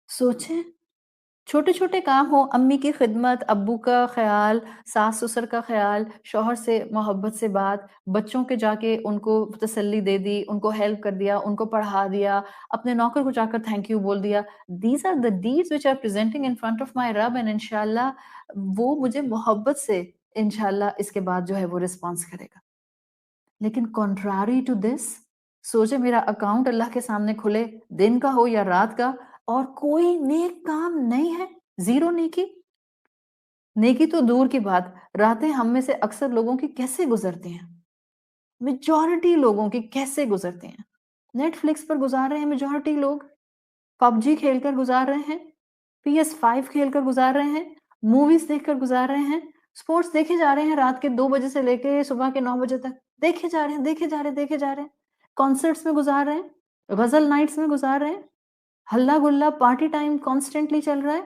سوچیں، چھوٹے چھوٹے کام ہوں، امی کی خدمت، ابو کا خیال، ساس سسر کا خیال، شوہر سے محبت سے بات، بچوں کے جا کے ان کو تسلی دے دی، ان کو ہیلپ کر دیا، ان کو پڑھا دیا، اپنے نوکر کو جا کر تھینک یو بول دیا۔ These are the deeds which are presenting in front of my رب، اینڈ انشاءاللہ وہ مجھے محبت سے انشاءاللہ اس کے بعد جو ہے وہ رسپانس کرے گا۔ لیکن کنٹراری ٹو دس، سوچے میرا اکاؤنٹ اللہ کے سامنے کھلے، دن کا ہو یا رات کا، اور کوئی نیک کام نہیں ہے، زیرو نیکی۔ نیکی تو دور کی بات، راتیں ہم میں سے اکثر لوگوں کی کیسے گزرتی ہیں، میجورٹی لوگوں کی کیسے گزرتی ہیں؟ نیٹ فلکس پر گزار رہے ہیں میجورٹی لوگ، پب جی کھیل کر گزار رہے ہیں، PS5 کھیل کر گزار رہے ہیں، موویز دیکھ کر گزار رہے ہیں، سپورٹس دیکھے جا رہے ہیں رات کے 2 بجے سے لے کے صبح کے 9 بجے تک، دیکھے جا رہے ہیں، دیکھے جا رہے ہیں، دیکھے جا رہے ہیں، کانسرٹس میں گزار رہے ہیں، غزل نائٹس میں گزار رہے ہیں، ہلا گلا پارٹی ٹائم کانسٹنٹلی چل رہا ہے۔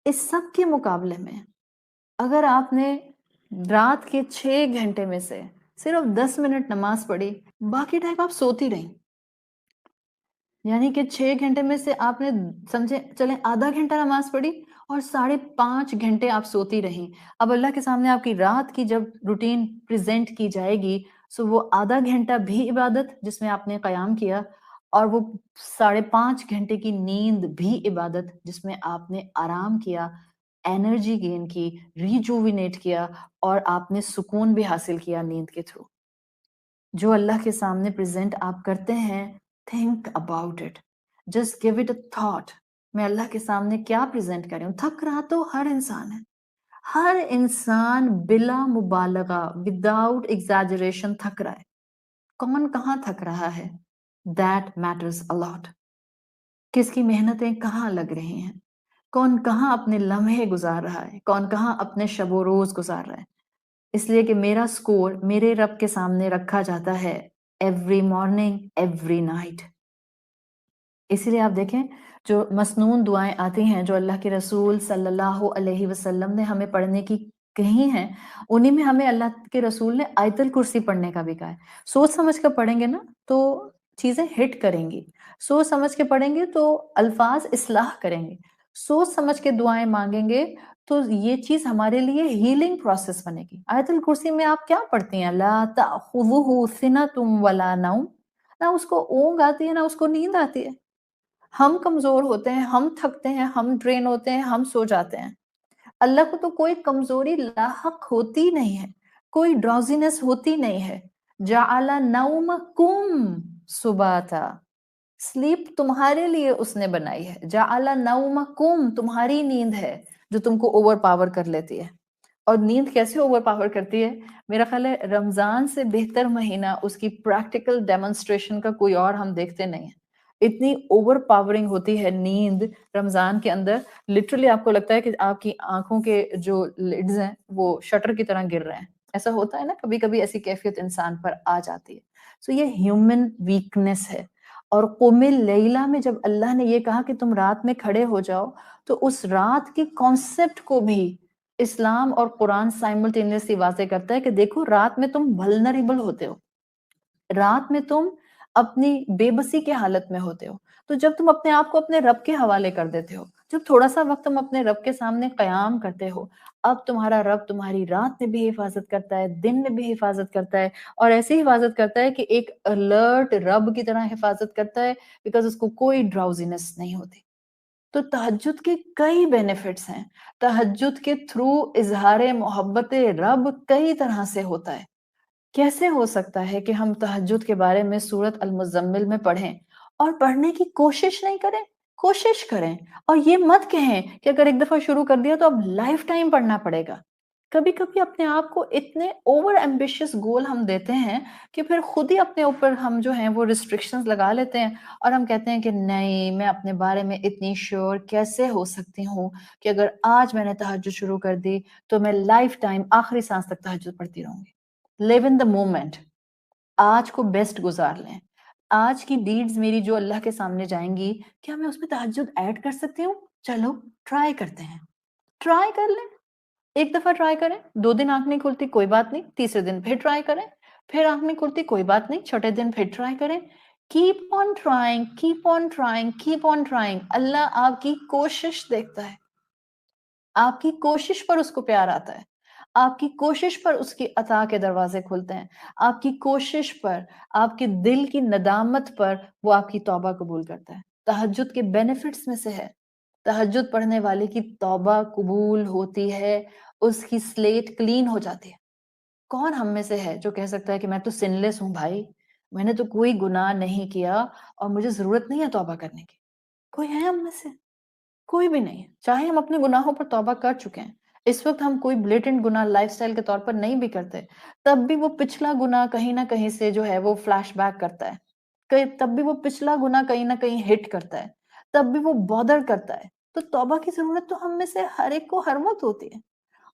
اس سب کے مقابلے میں اگر آپ نے رات کے 6 گھنٹے میں سے صرف 10 منٹ نماز پڑھی، باقی ٹائم آپ سوتی رہیں، یعنی کہ 6 گھنٹے میں سے آپ نے سمجھے چلیں آدھا گھنٹہ نماز پڑھی، اور 5.5 گھنٹے آپ سوتی رہیں۔ اب اللہ کے سامنے آپ کی رات کی جب روٹین پریزنٹ کی جائے گی، سو وہ آدھا گھنٹہ بھی عبادت جس میں آپ نے قیام کیا، اور وہ 5.5 گھنٹے کی نیند بھی عبادت جس میں آپ نے آرام کیا، انرجی گین کی، ریجووینیٹ کیا، اور آپ نے سکون بھی حاصل کیا نیند کے تھرو۔ جو اللہ کے سامنے پریزنٹ آپ کرتے ہیں، think about it, just give it a thought، میں اللہ کے سامنے کیا پریزنٹ کر رہی ہوں؟ تھک رہا تو ہر انسان ہے، ہر انسان بلا مبالغہ وداؤٹ ایگزیجریشن تھک رہا ہے۔ کون کہاں تھک رہا ہے؟ that matters a lot۔ کس کی محنتیں کہاں لگ رہی ہیں، کون کہاں اپنے لمحے گزار رہا ہے، کون کہاں اپنے شب و روز گزار رہا ہے۔ اس لیے کہ میرا سکور میرے رب کے سامنے رکھا جاتا ہے ایوری مارننگ، ایوری نائٹ۔ اسی لیے آپ دیکھیں جو مسنون دعائیں آتی ہیں جو اللہ کے رسول صلی اللہ علیہ وسلم نے ہمیں پڑھنے کی کہی ہیں، انہی میں ہمیں اللہ کے رسول نے آیت الکرسی پڑھنے کا بھی کہا ہے۔ سوچ سمجھ کر پڑھیں گے نا تو چیزیں ہٹ کریں گی، سوچ سمجھ کے پڑھیں گے تو الفاظ اصلاح کریں گے، سوچ سمجھ کے دعائیں مانگیں گے تو یہ چیز ہمارے لیے ہیلنگ پروسیس بنے گی. آیت الکرسی میں آپ کیا پڑھتی ہیں؟ لا تأخذہ سنۃ ولا نوم، نہ اس کو اونگ آتی ہے نہ اس کو نیند آتی ہے. ہم کمزور ہوتے ہیں، ہم تھکتے ہیں، ہم ڈرین ہوتے ہیں، ہم سو جاتے ہیں. اللہ کو تو کوئی کمزوری لاحق ہوتی نہیں ہے، کوئی ڈراؤزینس ہوتی نہیں ہے. جعل نومکم سباتا، سلیپ تمہارے لیے اس نے بنائی ہے. جعل نومکم، تمہاری نیند ہے جو تم کو اوور پاور کر لیتی ہے. اور نیند کیسے اوور پاور کرتی ہے؟ میرا خیال ہے رمضان سے بہتر مہینہ اس کی پریکٹیکل ڈیمونسٹریشن کا کوئی اور ہم دیکھتے نہیں ہیں. اتنی اوور پاورنگ ہوتی ہے نیند رمضان کے اندر، لٹرلی آپ کو لگتا ہے کہ آپ کی آنکھوں کے جو لڈز ہیں وہ شٹر کی طرح گر رہے ہیں. ایسا ہوتا ہے نا، کبھی کبھی ایسی کیفیت انسان پر آ جاتی ہے. سو یہ ہیومن ویکنس ہے. اور قم اللیلہ میں جب اللہ نے یہ کہا کہ تم رات میں کھڑے ہو جاؤ، تو اس رات کی کانسیپٹ کو بھی اسلام اور قرآن سائملٹینیسلی واضح کرتا ہے کہ دیکھو رات میں تم ولنریبل ہوتے ہو، رات میں تم اپنی بے بسی کے حالت میں ہوتے ہو. تو جب تم اپنے آپ کو اپنے رب کے حوالے کر دیتے ہو، جب تھوڑا سا وقت تم اپنے رب کے سامنے قیام کرتے ہو، اب تمہارا رب تمہاری رات میں بھی حفاظت کرتا ہے، دن میں بھی حفاظت کرتا ہے. اور ایسی حفاظت کرتا ہے کہ ایک الرٹ رب کی طرح حفاظت کرتا ہے، بیکاز اس کو کوئی ڈراؤزینس نہیں ہوتی. تو تہجد کے کئی بینیفٹس ہیں. تہجد کے تھرو اظہار محبت رب کئی طرح سے ہوتا ہے. کیسے ہو سکتا ہے کہ ہم تہجد کے بارے میں سورت المزمل میں پڑھیں اور پڑھنے کی کوشش نہیں کریں؟ کوشش کریں، اور یہ مت کہیں کہ اگر ایک دفعہ شروع کر دیا تو اب لائف ٹائم پڑھنا پڑے گا. کبھی کبھی اپنے آپ کو اتنے اوور ایمبیشیس گول ہم دیتے ہیں کہ پھر خود ہی اپنے اوپر ہم جو ہیں وہ ریسٹرکشنز لگا لیتے ہیں، اور ہم کہتے ہیں کہ نہیں، میں اپنے بارے میں اتنی شیور کیسے ہو سکتی ہوں کہ اگر آج میں نے تہجد شروع کر دی تو میں لائف ٹائم آخری سانس تک تہجد پڑھتی رہوں گی. لیو ان دا مومنٹ. آج کو بیسٹ گزار لیں. آج کی ڈیڈز میری جو اللہ کے سامنے جائیں گی، کیا میں اس میں تہجد ایڈ کر سکتی ہوں؟ چلو ٹرائی کرتے ہیں. ٹرائی کر لیں. ایک دفعہ ٹرائی کریں، 2 دن آنکھ نہیں کھلتی کوئی بات نہیں، تیسرے دن پھر ٹرائی کریں، پھر آنکھ نہیں کھلتی کوئی بات نہیں، چھٹے دن پھر ٹرائی کریں. Keep on trying, keep on trying, keep on trying. اللہ آپ کی کوشش دیکھتا ہے، آپ کی کوشش پر اس کو پیار آتا ہے، آپ کی کوشش پر اس کی عطا کے دروازے کھلتے ہیں، آپ کی کوشش پر، آپ کے دل کی ندامت پر وہ آپ کی توبہ قبول کرتا ہے. تہجد کے بینیفٹس میں سے ہے، تہجد پڑھنے والے کی توبہ قبول ہوتی ہے، اس کی سلیٹ کلین ہو جاتی ہے. کون ہم میں سے ہے جو کہہ سکتا ہے کہ میں تو سن لیس ہوں بھائی، میں نے تو کوئی گناہ نہیں کیا اور مجھے ضرورت نہیں ہے توبہ کرنے کی؟ کوئی ہے ہم میں سے؟ کوئی بھی نہیں ہے. چاہے ہم اپنے گناہوں پر توبہ کر چکے ہیں، اس وقت ہم کوئی بلیٹنٹ گناہ لائف سٹائل کے طور پر نہیں بھی کرتے، تب بھی وہ پچھلا گناہ کہیں نہ کہیں سے جو ہے وہ فلیش بیک کرتا ہے، تب بھی وہ پچھلا گناہ کہیں نہ کہیں ہٹ کرتا ہے، تب بھی وہ بادر کرتا ہے. تو توبہ کی ضرورت تو ہم میں سے ہر ایک کو ہر وقت ہوتی ہے.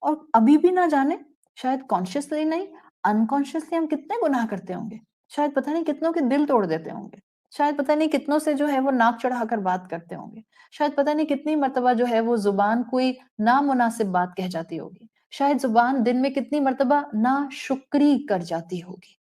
اور ابھی بھی نہ جانے، شاید کانشیسلی نہیں، انکانشیسلی ہم کتنے گناہ کرتے ہوں گے. شاید پتہ نہیں کتنوں کے دل توڑ دیتے ہوں گے، شاید پتہ نہیں کتنوں سے جو ہے وہ ناک چڑھا کر بات کرتے ہوں گے، شاید پتہ نہیں کتنی مرتبہ جو ہے وہ زبان کوئی نامناسب بات کہہ جاتی ہوگی، شاید زبان دن میں کتنی مرتبہ ناشکری کر جاتی ہوگی.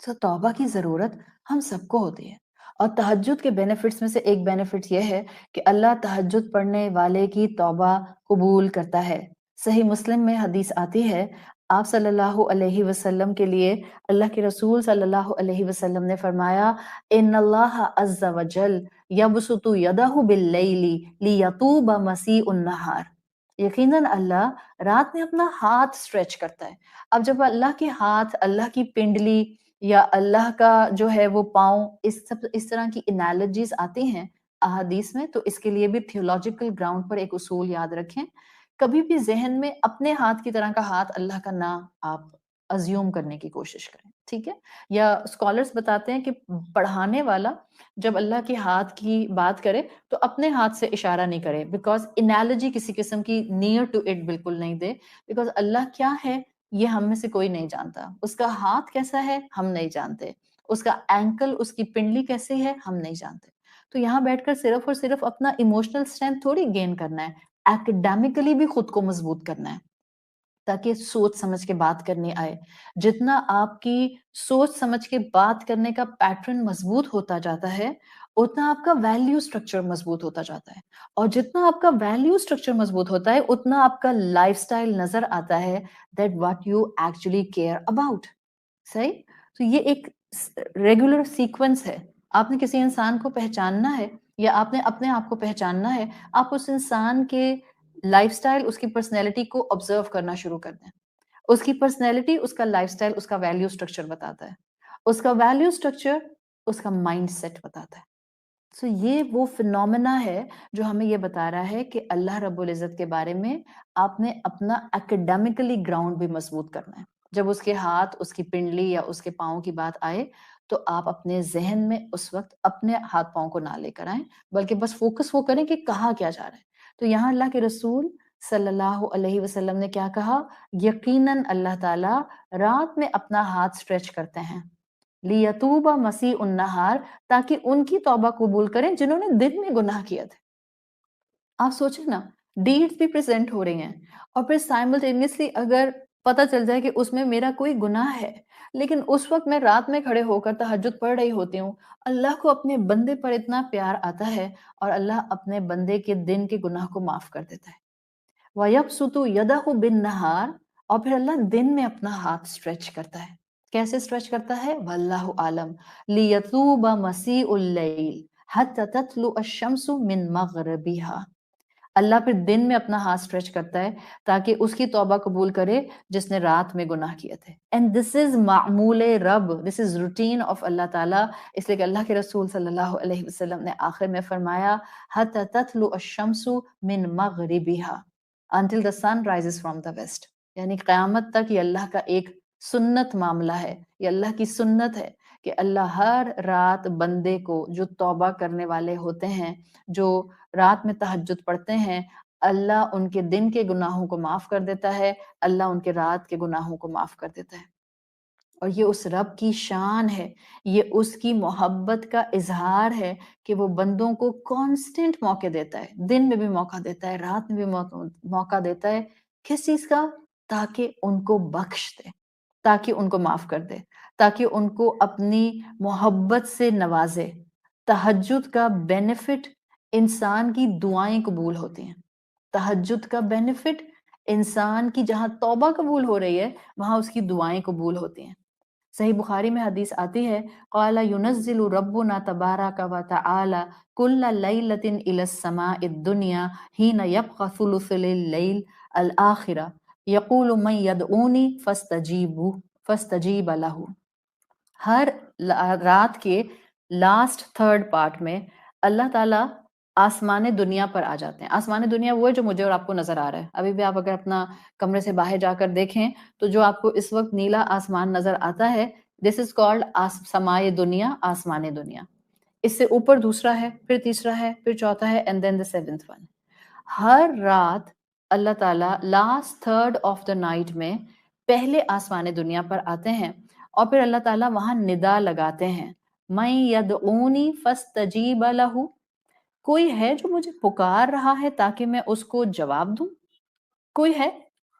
تو توبہ کی ضرورت ہم سب کو ہوتی ہے. اور تہجد کے بینیفٹس میں سے ایک بینیفٹ یہ ہے کہ اللہ تہجد پڑھنے والے کی توبہ قبول کرتا ہے. صحیح مسلم میں حدیث آتی ہے، آپ صلی اللہ علیہ وسلم کے لیے اللہ کے رسول صلی اللہ علیہ وسلم نے فرمایا، ان اللہ عز وجل یبسط یدہ باللیل لیتوب مسیء النہار. یقیناً اللہ رات میں اپنا ہاتھ سٹریچ کرتا ہے. اب جب اللہ کے ہاتھ، اللہ کی پنڈلی یا اللہ کا جو ہے وہ پاؤں، اس طرح کی انالوجیز آتی ہیں احادیث میں، تو اس کے لیے بھی تھیولوجیکل گراؤنڈ پر ایک اصول یاد رکھیں. کبھی بھی ذہن میں اپنے ہاتھ کی طرح کا ہاتھ اللہ کا نہ آپ ازیوم کرنے کی کوشش کریں، ٹھیک ہے؟ یا اسکالرز بتاتے ہیں کہ پڑھانے والا جب اللہ کے ہاتھ کی بات کرے تو اپنے ہاتھ سے اشارہ نہیں کرے، بیکاز انالوجی کسی قسم کی نیئر ٹو اٹ بالکل نہیں دے، بیکاز اللہ کیا ہے یہ ہم میں سے کوئی نہیں جانتا. اس کا ہاتھ کیسا ہے ہم نہیں جانتے، اس کا اینکل، اس کی پنڈلی کیسی ہے ہم نہیں جانتے. تو یہاں بیٹھ کر صرف اور صرف اپنا ایموشنل اسٹرینتھ تھوڑی گین کرنا ہے، ایکڈیمکلی بھی خود کو مضبوط کرنا ہے. تاکہ سوچ سمجھ کے بات کرنی آئے. جتنا آپ کی سوچ سمجھ کے بات کرنے کا پیٹرن مضبوط ہوتا جاتا ہے اتنا آپ کا ویلیو اسٹرکچر مضبوط ہوتا جاتا ہے, اور جتنا آپ کا ویلیو اسٹرکچر مضبوط ہوتا ہے اتنا آپ کا لائف سٹائل نظر آتا ہے that what you actually care about. صحیح؟ تو یہ ایک ریگولر سیکوینس ہے. آپ نے کسی انسان کو پہچاننا ہے یا آپ نے اپنے آپ کو پہچاننا ہے, آپ اس انسان کے لائف سٹائل, اس کی پرسنالٹی کو آبزرو کرنا شروع کر دیں. اس کی پرسنالٹی, اس کا لائف سٹائل, اس کا ویلیو اسٹرکچر بتاتا ہے. اس کا ویلیو اسٹرکچر اس کا مائنڈ سیٹ بتاتا ہے. سو یہ وہ فنومنا ہے جو ہمیں یہ بتا رہا ہے کہ اللہ رب العزت کے بارے میں آپ نے اپنا اکیڈیمکلی گراؤنڈ بھی مضبوط کرنا ہے. جب اس کے ہاتھ, اس کی پنڈلی یا اس کے پاؤں کی بات آئے تو آپ اپنے ذہن میں اس وقت اپنے ہاتھ پاؤں کو نہ لے کر آئیں, بلکہ بس فوکس وہ کریں کہ کہا کیا جا رہا ہے. تو یہاں اللہ کے رسول صلی اللہ علیہ وسلم نے کیا کہا؟ یقیناً اللہ تعالیٰ رات میں اپنا ہاتھ اسٹریچ کرتے ہیں لیتوب مسیح النہار, تاکہ ان کی توبہ قبول کریں جنہوں نے دن میں گناہ کیا تھے. آپ سوچیں نا, ڈیڈز بھی پریزنٹ ہو رہی ہیں اور پھر سائملٹینیسلی اگر پتہ چل جائے کہ اس میں میرا کوئی گناہ ہے, لیکن اس وقت میں رات میں کھڑے ہو کر تہجد پڑھ رہی ہوتی ہوں, اللہ کو اپنے بندے پر اتنا پیار آتا ہے اور اللہ اپنے بندے کے دن کے گناہ کو معاف کر دیتا ہے. وَيَبْسُطُ يَدَهُ بِالنَّهَارِ, اور پھر اللہ دن میں اپنا ہاتھ اسٹریچ کرتا ہے. کیسے اسٹریچ کرتا ہے؟ وَاللَّهُ عَالَمْ لِيَتُوبَ مَسِيءُ اللَّيْلِ حَتَّى تَطْلُعَ الشَّمْسُ مِن مَغْرِبِهَا. اللہ پھر دن میں اپنا ہاتھ اسٹریچ کرتا ہے تاکہ اس کی توبہ قبول کرے جس نے رات میں گناہ کیے تھے. اینڈ دس از معمول رب, دس از روٹین آف اللہ تعالیٰ. اس لیے کہ اللہ کے رسول صلی اللہ علیہ وسلم نے آخر میں فرمایا حَتَّى تَطْلُعَ الشَّمْسُ مِن مَغْرِبِهَا until the sun rises from the west. یعنی قیامت تک یہ اللہ کا ایک سنت معاملہ ہے, یہ اللہ کی سنت ہے کہ اللہ ہر رات بندے کو, جو توبہ کرنے والے ہوتے ہیں, جو رات میں تہجد پڑھتے ہیں, اللہ ان کے دن کے گناہوں کو معاف کر دیتا ہے, اللہ ان کے رات کے گناہوں کو معاف کر دیتا ہے. اور یہ اس رب کی شان ہے, یہ اس کی محبت کا اظہار ہے کہ وہ بندوں کو کانسٹنٹ موقع دیتا ہے, دن میں بھی موقع دیتا ہے, رات میں بھی موقع دیتا ہے. کس چیز کا؟ تاکہ ان کو بخش دے, تاکہ ان کو معاف کر دے, تاکہ ان کو اپنی محبت سے نوازے. تہجد کا بینیفٹ انسان کی دعائیں قبول ہوتی ہیں. تہجد کا بینیفٹ انسان کی جہاں توبہ قبول ہو رہی ہے وہاں اس کی دعائیں قبول ہوتی ہیں. صحیح بخاری میں حدیث آتی ہے قال ينزل ربنا تبارک وتعالى كل ليلة الى السماء الدنيا حين يبقى ثلث الليل الآخرة يقول من يدعوني فاستجیب له. ہر رات کے لاسٹ تھرڈ پارٹ میں اللہ تعالیٰ آسمان دنیا پر آ جاتے ہیں. آسمان دنیا وہ ہے جو مجھے اور آپ کو نظر آ رہا ہے. ابھی بھی آپ اگر اپنا کمرے سے باہر جا کر دیکھیں تو جو آپ کو اس وقت نیلا آسمان نظر آتا ہے, دس از کالڈ سمائے دنیا, آسمان دنیا. اس سے اوپر دوسرا ہے, پھر تیسرا ہے, پھر چوتھا ہے, and then the seventh one. ہر رات اللہ تعالیٰ last third of the night میں پہلے آسمان دنیا پر آتے ہیں اور پھر اللہ تعالیٰ وہاں ندا لگاتے ہیں من یدعونی فاستجیب لہ, کوئی ہے جو مجھے پکار رہا ہے تاکہ میں اس کو جواب دوں؟ کوئی ہے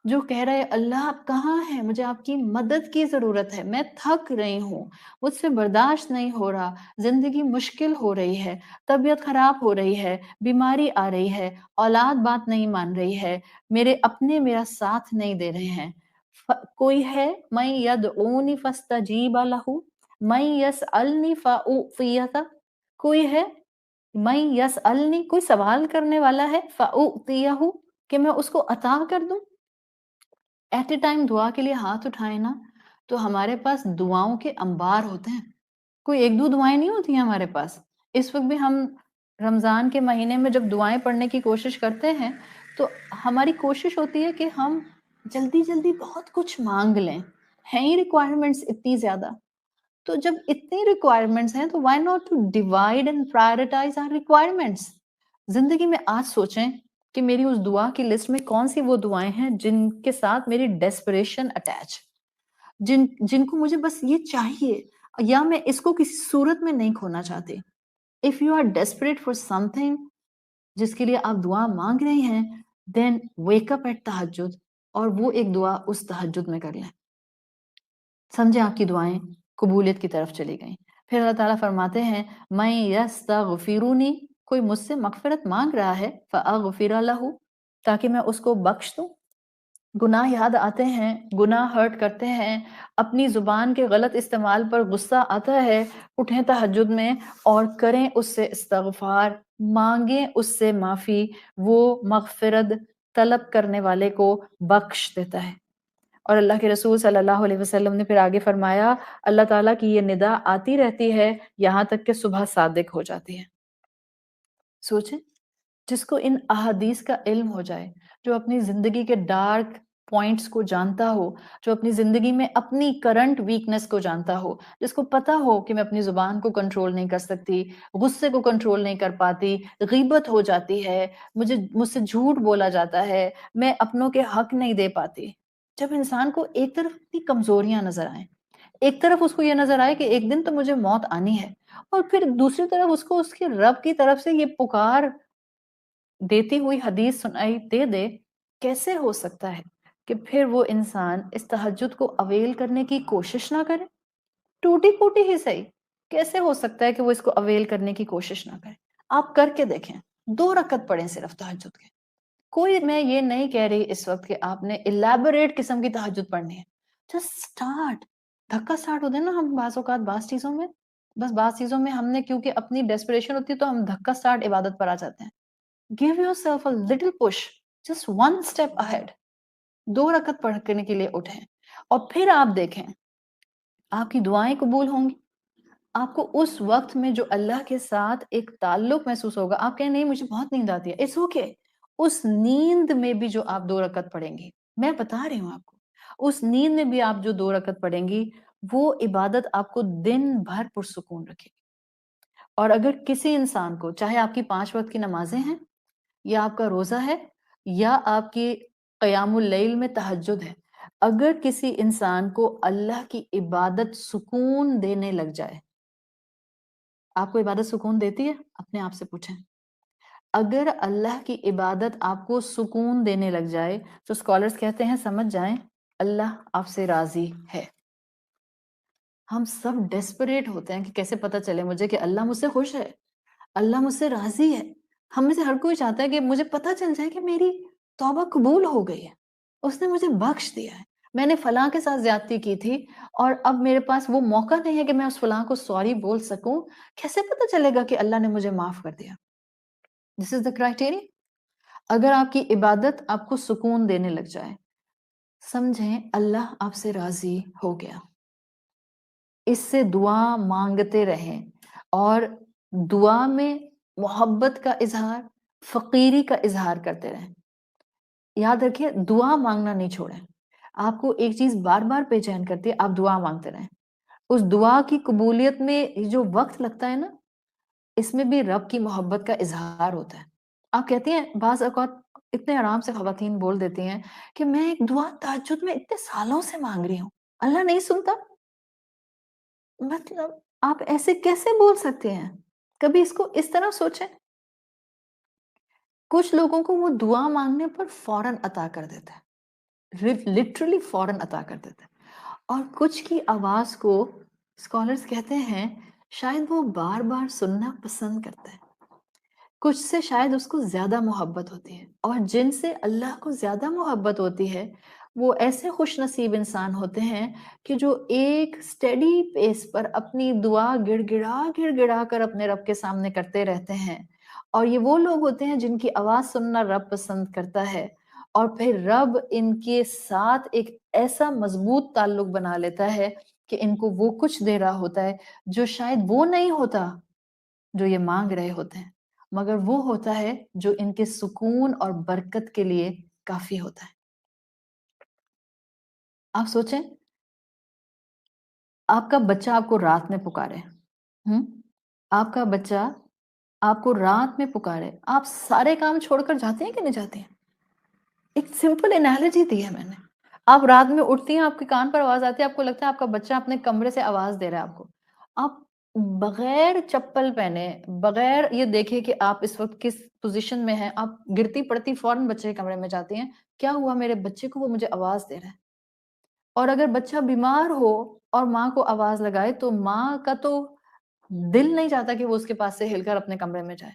جو کہہ رہا ہے اللہ آپ کہاں ہیں, مجھے آپ کی مدد کی ضرورت ہے, میں تھک رہی ہوں, مجھ سے برداشت نہیں ہو رہا, زندگی مشکل ہو رہی ہے, طبیعت خراب ہو رہی ہے, بیماری آ رہی ہے, اولاد بات نہیں مان رہی ہے, میرے اپنے میرا ساتھ نہیں دے رہے ہیں. کوئی ہے من یدعونی فاستجیب لہ, من یسألنی فاعطیہ, کوئی ہے من یسألنی, کوئی سوال کرنے والا ہے, فاعطیہ, کہ میں اس کو عطا کر دوں. ایٹ اے ٹائم دعا کے لیے ہاتھ اٹھائیں نا تو ہمارے پاس دعاؤں کے انبار ہوتے ہیں. کوئی ایک دو دعائیں نہیں ہوتی ہیں ہمارے پاس. اس وقت بھی ہم رمضان کے مہینے میں جب دعائیں پڑھنے کی کوشش کرتے ہیں تو ہماری کوشش ہوتی ہے کہ ہم جلدی جلدی بہت کچھ مانگ لیں. ہیں ہی ریکوائرمنٹس اتنی زیادہ, تو جب اتنی ریکوائرمنٹس ہیں تو why not to divide and prioritize our requirements. زندگی میں آج سوچیں کہ میری اس دعا کی لسٹ میں کون سی وہ دعائیں ہیں جن کے ساتھ میری ڈیسپریشن اٹیچ, جن کو مجھے بس یہ چاہیے یا میں اس کو کسی صورت میں نہیں کھونا چاہتی. If you are desperate for something جس کے لیے آپ دعا مانگ رہے ہیں, دین ویک اپ ایٹ تہجد, اور وہ ایک دعا اس تہجد میں کر لیں، سمجھیں آپ کی دعائیں قبولیت کی طرف چلی گئیں۔ پھر اللہ تعالیٰ فرماتے ہیں میں یستغفرونی، کوئی مجھ سے مغفرت مانگ رہا ہے فاغفر لہ، تاکہ میں اس کو بخش دوں۔ گناہ یاد آتے ہیں، گناہ ہرٹ کرتے ہیں، اپنی زبان کے غلط استعمال پر غصہ آتا ہے، اٹھیں تہجد میں اور کریں اس سے استغفار، مانگیں اس سے معافی، وہ مغفرت طلب کرنے والے کو بخش دیتا ہے۔ اور اللہ کے رسول صلی اللہ علیہ وسلم نے پھر آگے فرمایا اللہ تعالیٰ کی یہ ندا آتی رہتی ہے یہاں تک کہ صبح صادق ہو جاتی ہے۔ سوچیں، جس کو ان احادیث کا علم ہو جائے، جو اپنی زندگی کے ڈارک پوائنٹس کو جانتا ہو، جو اپنی زندگی میں اپنی کرنٹ ویکنس کو جانتا ہو، جس کو پتا ہو کہ میں اپنی زبان کو کنٹرول نہیں کر سکتی، غصے کو کنٹرول نہیں کر پاتی، غیبت ہو جاتی ہے، مجھ سے جھوٹ بولا جاتا ہے، میں اپنوں کے حق نہیں دے پاتی۔ جب انسان کو ایک طرف اپنی کمزوریاں نظر آئیں، ایک طرف اس کو یہ نظر آئے کہ ایک دن تو مجھے موت آنی ہے، اور پھر دوسری طرف اس کو اس کے رب کی طرف سے یہ پکار دیتی ہوئی حدیث سنائی دے، کیسے ہو سکتا ہے کہ پھر وہ انسان اس تہجد کو اویل کرنے کی کوشش نہ کرے؟ ٹوٹی پھوٹی ہی صحیح، کیسے ہو سکتا ہے کہ وہ اس کو اویل کرنے کی کوشش نہ کرے؟ آپ کر کے دیکھیں، 2 رکعت پڑھیں صرف تہجد کے۔ کوئی میں یہ نہیں کہہ رہی اس وقت کہ آپ نے الیبوریٹ قسم کی تہجد پڑھنی ہے، جسٹ اسٹارٹ۔ دھکا اسٹارٹ ہوتے ہیں نا ہم بعض اوقات بعض چیزوں میں، بس بعض چیزوں میں ہم نے کیونکہ اپنی ڈیسپریشن ہوتی ہے تو ہم دھکا اسٹارٹ عبادت پر آ جاتے ہیں۔ Give yourself a little push, just one step ahead. 2 رکعت پڑھنے کے لیے اٹھیں اور پھر آپ دیکھیں آپ کی دعائیں قبول ہوں گی۔ آپ کو اس وقت میں جو اللہ کے ساتھ ایک تعلق محسوس ہوگا، آپ کہیں نہیں مجھے بہت نیند آتی ہے، اٹس اوکے، اس نیند میں بھی جو آپ 2 رکعت پڑھیں گی، میں بتا رہی ہوں آپ کو، اس نیند میں بھی آپ جو 2 رکعت پڑھیں گی وہ عبادت آپ کو دن بھر پرسکون رکھے گی۔ اور اگر کسی انسان کو، چاہے آپ کی 5 وقت کی نمازیں ہیں، یا آپ کا روزہ ہے، یا آپ کی قیام اللیل میں تہجد ہے، اگر کسی انسان کو اللہ کی عبادت سکون دینے لگ جائے، آپ کو عبادت سکون دیتی ہے؟ اپنے آپ سے پوچھیں۔ اگر اللہ کی عبادت آپ کو سکون دینے لگ جائے تو اسکالرز کہتے ہیں سمجھ جائیں اللہ آپ سے راضی ہے۔ ہم سب ڈیسپریٹ ہوتے ہیں کہ کیسے پتہ چلے مجھے کہ اللہ مجھ سے خوش ہے، اللہ مجھ سے راضی ہے۔ ہم میں سے ہر کوئی چاہتا ہے کہ مجھے پتہ چل جائے کہ میری توبہ قبول ہو گئی ہے، اس نے مجھے بخش دیا ہے، میں نے فلاں کے ساتھ زیادتی کی تھی اور اب میرے پاس وہ موقع نہیں ہے کہ میں اس فلاں کو سوری بول سکوں۔ کیسے پتہ چلے گا کہ اللہ نے مجھے معاف کر دیا؟ دس از دا کرائٹیریا۔ اگر آپ کی عبادت آپ کو سکون دینے لگ جائے، سمجھیں اللہ آپ سے راضی ہو گیا۔ اس سے دعا مانگتے رہیں اور دعا میں محبت کا اظہار، فقیری کا اظہار کرتے رہیں۔ یاد رکھیں دعا مانگنا نہیں چھوڑیں۔ آپ کو ایک چیز بار بار بے چین کرتی ہے، آپ دعا مانگتے رہیں۔ اس دعا کی قبولیت میں جو وقت لگتا ہے نا، اس میں بھی رب کی محبت کا اظہار ہوتا ہے۔ آپ کہتی ہیں بعض اوقات اتنے آرام سے خواتین بول دیتی ہیں کہ میں ایک دعا تہجد میں اتنے سالوں سے مانگ رہی ہوں، اللہ نہیں سنتا۔ مطلب آپ ایسے کیسے بول سکتے ہیں؟ کبھی اس کو اس طرح سوچیں۔ کچھ لوگوں کو وہ دعا مانگنے پر فوراً عطا کر دیتا ہے، لٹرلی فوراً عطا کر دیتا ہے، اور کچھ کی آواز کو اسکالرز کہتے ہیں شاید وہ بار بار سننا پسند کرتا ہے۔ کچھ سے شاید اس کو زیادہ محبت ہوتی ہے، اور جن سے اللہ کو زیادہ محبت ہوتی ہے وہ ایسے خوش نصیب انسان ہوتے ہیں کہ جو ایک سٹیڈی پیس پر اپنی دعا گڑ گڑا کر اپنے رب کے سامنے کرتے رہتے ہیں، اور یہ وہ لوگ ہوتے ہیں جن کی آواز سننا رب پسند کرتا ہے، اور پھر رب ان کے ساتھ ایک ایسا مضبوط تعلق بنا لیتا ہے کہ ان کو وہ کچھ دے رہا ہوتا ہے جو شاید وہ نہیں ہوتا جو یہ مانگ رہے ہوتے ہیں، مگر وہ ہوتا ہے جو ان کے سکون اور برکت کے لیے کافی ہوتا ہے۔ آپ سوچیں آپ کا بچہ آپ کو رات میں پکارے، آپ کا بچہ آپ کو رات میں پکارے، آپ سارے کام چھوڑ کر جاتے ہیں کہ نہیں جاتے ہیں؟ ایک سمپل انالوجی دی ہے میں نے۔ آپ رات میں اٹھتی ہیں، آپ کے کان پر آواز آتی ہے، آپ کو لگتا ہے آپ کا بچہ اپنے کمرے سے آواز دے رہا ہے آپ کو، آپ بغیر چپل پہنے، بغیر یہ دیکھے کہ آپ اس وقت کس پوزیشن میں ہیں، آپ گرتی پڑتی فوراً بچے کے کمرے میں جاتی ہیں، کیا ہوا میرے بچے کو وہ مجھے آواز دے رہا ہے. اور اگر بچہ بیمار ہو اور ماں کو آواز لگائے تو ماں کا تو دل نہیں چاہتا کہ وہ اس کے پاس سے ہل کر اپنے کمرے میں جائے.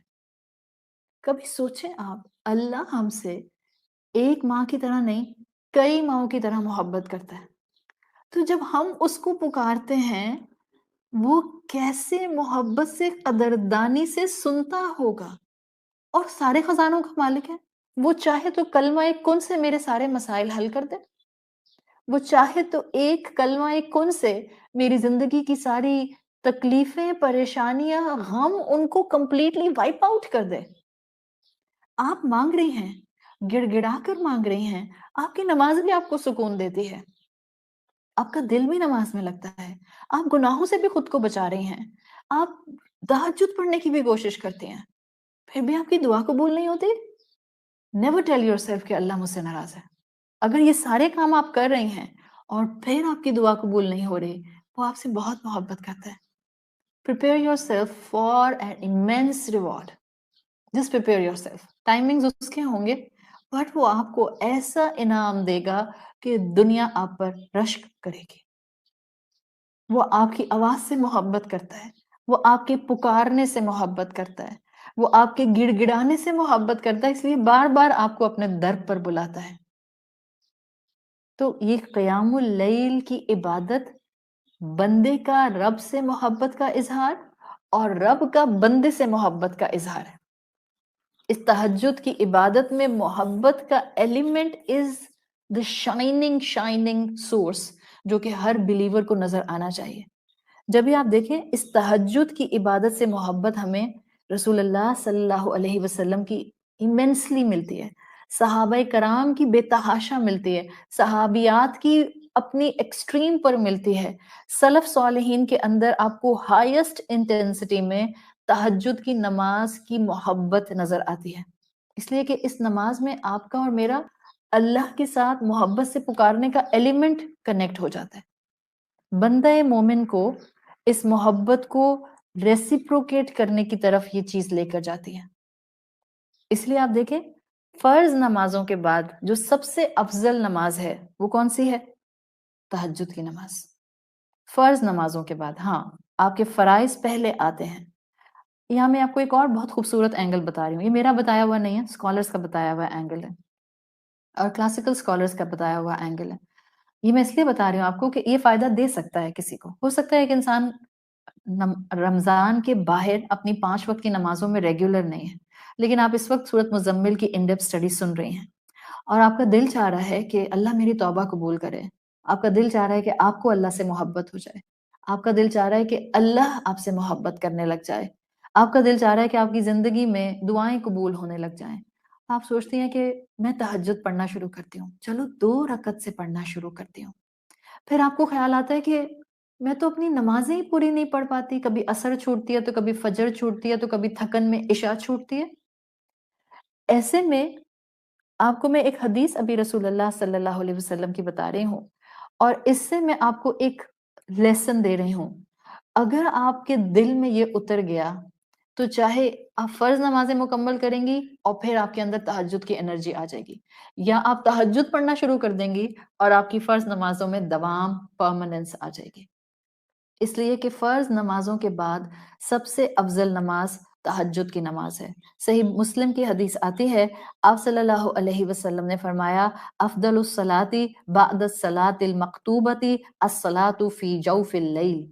کبھی سوچیں آپ، اللہ ہم سے ایک ماں کی طرح نہیں، کئی ماؤں کی طرح محبت کرتا ہے. تو جب ہم اس کو پکارتے ہیں، وہ کیسے محبت سے، قدردانی سے سنتا ہوگا. اور سارے خزانوں کا مالک ہے. وہ چاہے تو کلمہ ایک کن سے میرے سارے مسائل حل کر دے. وہ چاہے تو ایک کلمہ ایک کن سے میری زندگی کی ساری تکلیفیں، پریشانیاں، غم ان کو کمپلیٹلی وائپ آؤٹ کر دے. آپ مانگ رہی ہیں، گڑ گڑا کر مانگ رہی ہیں. آپ کی نماز بھی آپ کو سکون دیتی ہے، آپ کا دل بھی نماز میں لگتا ہے، آپ گناہوں سے بھی خود کو بچا رہی ہیں، آپ تہجد پڑھنے کی بھی کوشش کرتی ہیں، پھر بھی آپ کی دعا قبول نہیں ہوتی. نیور ٹیل یور سیلف کہ اللہ مجھ سے ناراض ہے. اگر یہ سارے کام آپ کر رہی ہیں اور پھر آپ کی دعا قبول نہیں ہو رہی، وہ آپ سے بہت محبت کرتا ہے. Prepare yourself for an immense reward. Just prepare yourself. Timings اس کے ہوں گے، بٹ وہ آپ کو ایسا انعام دے گا کہ دنیا آپ پر رشک کرے گی. وہ آپ کی آواز سے محبت کرتا ہے، وہ آپ کے پکارنے سے محبت کرتا ہے، وہ آپ کے گڑ گڑانے سے محبت کرتا ہے، اس لیے بار بار آپ کو اپنے در پر بلاتا ہے. تو یہ قیام اللیل کی عبادت بندے کا رب سے محبت کا اظہار اور رب کا بندے سے محبت کا اظہار ہے. اس تہجد کی عبادت میں محبت کا element is the shining source جو کہ ہر بلیور کو نظر آنا چاہیے. جب بھی آپ دیکھیں اس تہجد کی عبادت سے محبت ہمیں رسول اللہ صلی اللہ علیہ وسلم کی ایمنسلی ملتی ہے، صحابہ کرام کی بے تحاشا ملتی ہے، صحابیات کی اپنی ایکسٹریم پر ملتی ہے. سلف صالحین کے اندر آپ کو ہائیسٹ انٹینسٹی میں تہجد کی نماز کی محبت نظر آتی ہے، اس لیے کہ اس نماز میں آپ کا اور میرا اللہ کے ساتھ محبت سے پکارنے کا ایلیمنٹ کنیکٹ ہو جاتا ہے. بندہ مومن کو اس محبت کو ریسیپروکیٹ کرنے کی طرف یہ چیز لے کر جاتی ہے. اس لیے آپ دیکھیں فرض نمازوں کے بعد جو سب سے افضل نماز ہے وہ کون سی ہے؟ تہجد کی نماز. فرض نمازوں کے بعد، ہاں آپ کے فرائض پہلے آتے ہیں. یہاں میں آپ کو ایک اور بہت خوبصورت اینگل بتا رہی ہوں، یہ میرا بتایا ہوا نہیں ہے، اسکالرز کا بتایا ہوا اینگل ہے اور کلاسیکل اسکالرز کا بتایا ہوا اینگل ہے. یہ میں اس لیے بتا رہی ہوں آپ کو کہ یہ فائدہ دے سکتا ہے کسی کو. ہو سکتا ہے کہ انسان رمضان کے باہر اپنی 5 وقت کی نمازوں میں ریگولر نہیں ہے، لیکن آپ اس وقت سورۃ مزمل کی ان ڈیپتھ اسٹڈی سن رہی ہیں اور آپ کا دل چاہ رہا ہے کہ اللہ میری توبہ قبول کرے، آپ کا دل چاہ رہا ہے کہ آپ کو اللہ سے محبت ہو جائے، آپ کا دل چاہ رہا ہے کہ اللہ آپ سے محبت کرنے لگ جائے، آپ کا دل چاہ رہا ہے کہ آپ کی زندگی میں دعائیں قبول ہونے لگ جائیں. آپ سوچتی ہیں کہ میں تہجد پڑھنا شروع کرتی ہوں، چلو 2 رکعت سے پڑھنا شروع کرتی ہوں. پھر آپ کو خیال آتا ہے کہ میں تو اپنی نمازیں ہی پوری نہیں پڑھ پاتی، کبھی عصر چھوٹتی ہے تو کبھی فجر چھوٹتی ہے تو کبھی تھکن میں عشاء چھوٹتی ہے. ایسے میں آپ کو میں ایک حدیث ابھی رسول اللہ صلی اللہ علیہ وسلم کی بتا رہی ہوں اور اس سے میں آپ کو ایک لیسن دے رہی ہوں. اگر آپ کے دل میں یہ اتر گیا تو چاہے آپ فرض نمازیں مکمل کریں گی اور پھر آپ کے اندر تہجد کی انرجی آ جائے گی، یا آپ تہجد پڑھنا شروع کر دیں گی اور آپ کی فرض نمازوں میں دوام، پرماننس آ جائے گی. اس لیے کہ فرض نمازوں کے بعد سب سے افضل نماز تہجد کی نماز ہے. صحیح مسلم کی حدیث آتی ہے، آپ صلی اللہ علیہ وسلم نے فرمایا افضل الصلاۃ بعد الصلاۃ المکتوبۃ الصلاۃ فی جوف اللیل.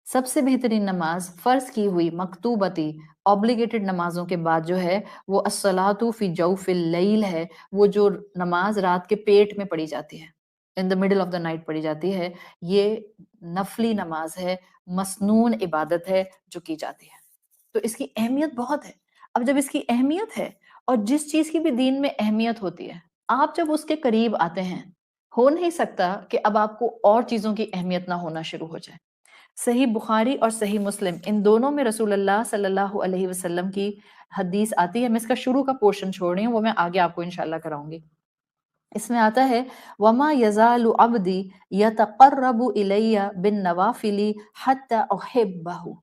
سب سے بہترین نماز فرض کی ہوئی مکتوبتی اوبلیگیٹڈ نمازوں کے بعد جو ہے وہ الصلاۃ فی جوف اللیل ہے، وہ جو نماز رات کے پیٹ میں پڑھی جاتی ہے، in the middle of the night پڑھی جاتی ہے. یہ نفلی نماز ہے، مسنون عبادت ہے جو کی جاتی ہے. تو اس کی اہمیت بہت ہے. اب جب اس کی اہمیت ہے اور جس چیز کی بھی دین میں اہمیت ہوتی ہے، آپ جب اس کے قریب آتے ہیں، ہو نہیں سکتا کہ اب آپ کو اور چیزوں کی اہمیت نہ ہونا شروع ہو جائے. صحیح بخاری اور صحیح مسلم ان دونوں میں رسول اللہ صلی اللہ علیہ وسلم کی حدیث آتی ہے. میں اس کا شروع کا پورشن چھوڑ رہی ہوں، وہ میں آگے آپ کو انشاءاللہ کراؤں گی. اس میں آتا ہے وَمَا يَزَالُ عَبْدِي يَتَقَرَّبُ إِلَيَّ بِالنَّوَافِلِ حَتَّى أُحِبَّهُ.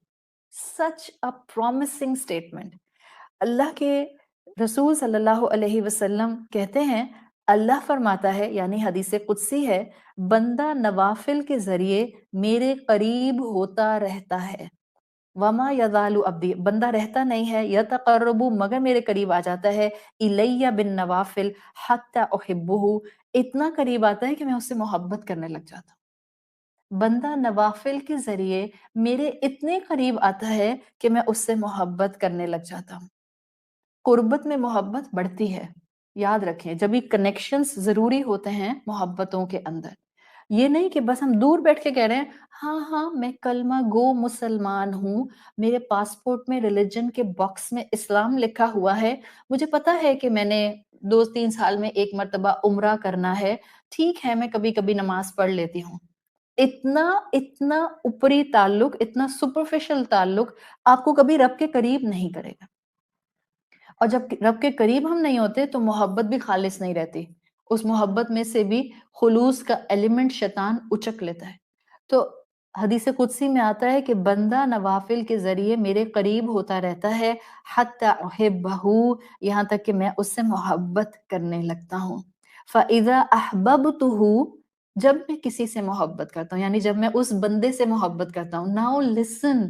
Such a promising statement. اللہ کے رسول صلی اللہ علیہ وسلم کہتے ہیں اللہ فرماتا ہے، یعنی حدیث قدسی ہے، بندہ نوافل کے ذریعے میرے قریب ہوتا رہتا ہے، وما یزال عبدی، بندہ رہتا نہیں ہے، یتقرب، مگر میرے قریب آ جاتا ہے، الیہ بالنوافل حتی احبہ، اتنا قریب آتا ہے کہ میں اس سے محبت کرنے لگ جاتا ہوں۔ بندہ نوافل کے ذریعے میرے اتنے قریب آتا ہے کہ میں اس سے محبت کرنے لگ جاتا ہوں۔ قربت میں محبت بڑھتی ہے، یاد رکھیں، جب یہ کنیکشنز ضروری ہوتے ہیں محبتوں کے اندر، یہ نہیں کہ بس ہم دور بیٹھ کے کہہ رہے ہیں ہاں ہاں میں کلمہ گو مسلمان ہوں، میرے پاسپورٹ میں ریلیجن کے باکس میں اسلام لکھا ہوا ہے، مجھے پتا ہے کہ میں نے 2-3 سال میں ایک مرتبہ عمرہ کرنا ہے، ٹھیک ہے میں کبھی کبھی نماز پڑھ لیتی ہوں۔ اتنا اوپری تعلق، اتنا سپرفیشل تعلق آپ کو کبھی رب کے قریب نہیں کرے گا، اور جب رب کے قریب ہم نہیں ہوتے تو محبت بھی خالص نہیں رہتی، اس محبت میں سے بھی خلوص کا ایلیمنٹ شیطان اچک لیتا ہے۔ تو حدیث قدسی میں آتا ہے کہ بندہ نوافل کے ذریعے میرے قریب ہوتا رہتا ہے، حتی احبہ، یہاں تک کہ میں اس سے محبت کرنے لگتا ہوں۔ فاذا احببتہ، جب میں کسی سے محبت کرتا ہوں، یعنی جب میں اس بندے سے محبت کرتا ہوں، ناؤ لسن،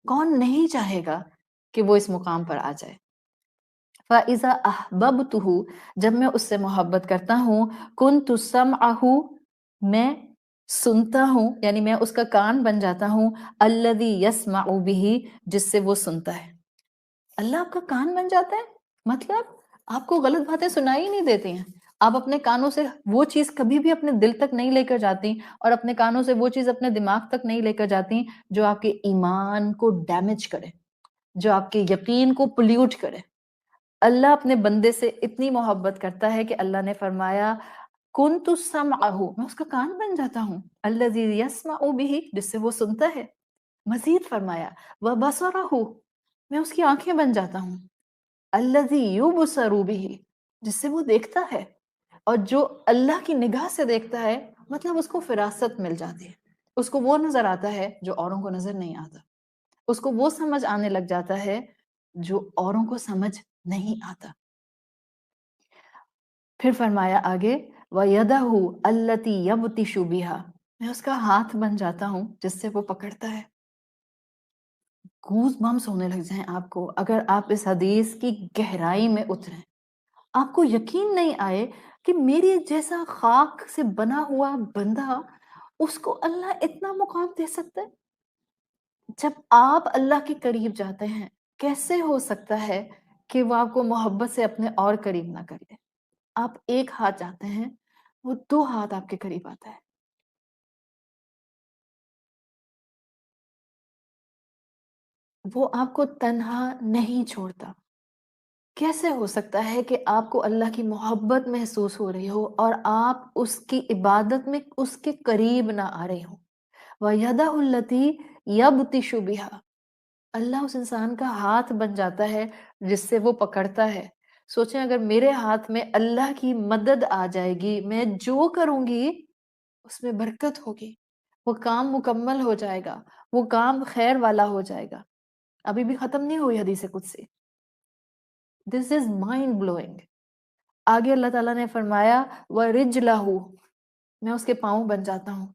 کون نہیں چاہے گا کہ وہ اس مقام پر آ جائے؟ فَإِذَا أَحْبَبْتُهُ، جب میں اس سے محبت کرتا ہوں، كُنْتُ سَمْعَهُ، میں سنتا ہوں، یعنی میں اس کا کان بن جاتا ہوں، الَّذِي يَسْمَعُ بِهِ، جس سے وہ سنتا ہے۔ اللہ آپ کا کان بن جاتا ہے، مطلب آپ کو غلط باتیں سنائی نہیں دیتی ہیں، آپ اپنے کانوں سے وہ چیز کبھی بھی اپنے دل تک نہیں لے کر جاتی، اور اپنے کانوں سے وہ چیز اپنے دماغ تک نہیں لے کر جاتی جو آپ کے ایمان کو ڈیمیج کرے، جو آپ کے یقین کو پلیوٹ کرے۔ اللہ اپنے بندے سے اتنی محبت کرتا ہے کہ اللہ نے فرمایا کنت سمعہ، میں اس کا کان بن جاتا ہوں، الذی یسمع بہ، جس سے وہ سنتا ہے۔ مزید فرمایا وبصرہ، میں اس کی آنکھیں بن جاتا ہوں، الذی یبصر بہ، جس سے وہ دیکھتا ہے، اور جو اللہ کی نگاہ سے دیکھتا ہے مطلب اس کو فراست مل جاتی ہے، اس کو وہ نظر آتا ہے جو اوروں کو نظر نہیں آتا، اس کو وہ سمجھ آنے لگ جاتا ہے جو اوروں کو سمجھ نہیں آتا۔ پھر فرمایا آگے وَيَدَهُ الَّتِي يَبْطِشُ بِهَا، میں اس کا ہاتھ بن جاتا ہوں جس سے وہ پکڑتا ہے۔ گوز بمس ہونے لگ جائیں آپ کو اگر آپ اس حدیث کی گہرائی میں اتریں، آپ کو یقین نہیں آئے کہ میری جیسا خاک سے بنا ہوا بندہ، اس کو اللہ اتنا مقام دے سکتا ہے۔ جب آپ اللہ کے قریب جاتے ہیں، کیسے ہو سکتا ہے کہ وہ آپ کو محبت سے اپنے اور قریب نہ کر لے؟ آپ ایک ہاتھ جاتے ہیں، وہ 2 ہاتھ آپ کے قریب آتا ہے۔ وہ آپ کو تنہا نہیں چھوڑتا۔ کیسے ہو سکتا ہے کہ آپ کو اللہ کی محبت محسوس ہو رہی ہو اور آپ اس کی عبادت میں اس کے قریب نہ آ رہے ہوں؟ وَيَدَهُ الَّتِي يَبْطِشُ بِهَا، اللہ اس انسان کا ہاتھ بن جاتا ہے جس سے وہ پکڑتا ہے۔ سوچیں اگر میرے ہاتھ میں اللہ کی مدد آ جائے گی، میں جو کروں گی اس میں برکت ہوگی، وہ کام مکمل ہو جائے گا، وہ کام خیر والا ہو جائے گا۔ ابھی بھی ختم نہیں ہوئی حدیث قدسی، دس از مائنڈ بلوئنگ۔ آگے اللہ تعالیٰ نے فرمایا وَرِجْلَهُ، میں اس کے پاؤں بن جاتا ہوں،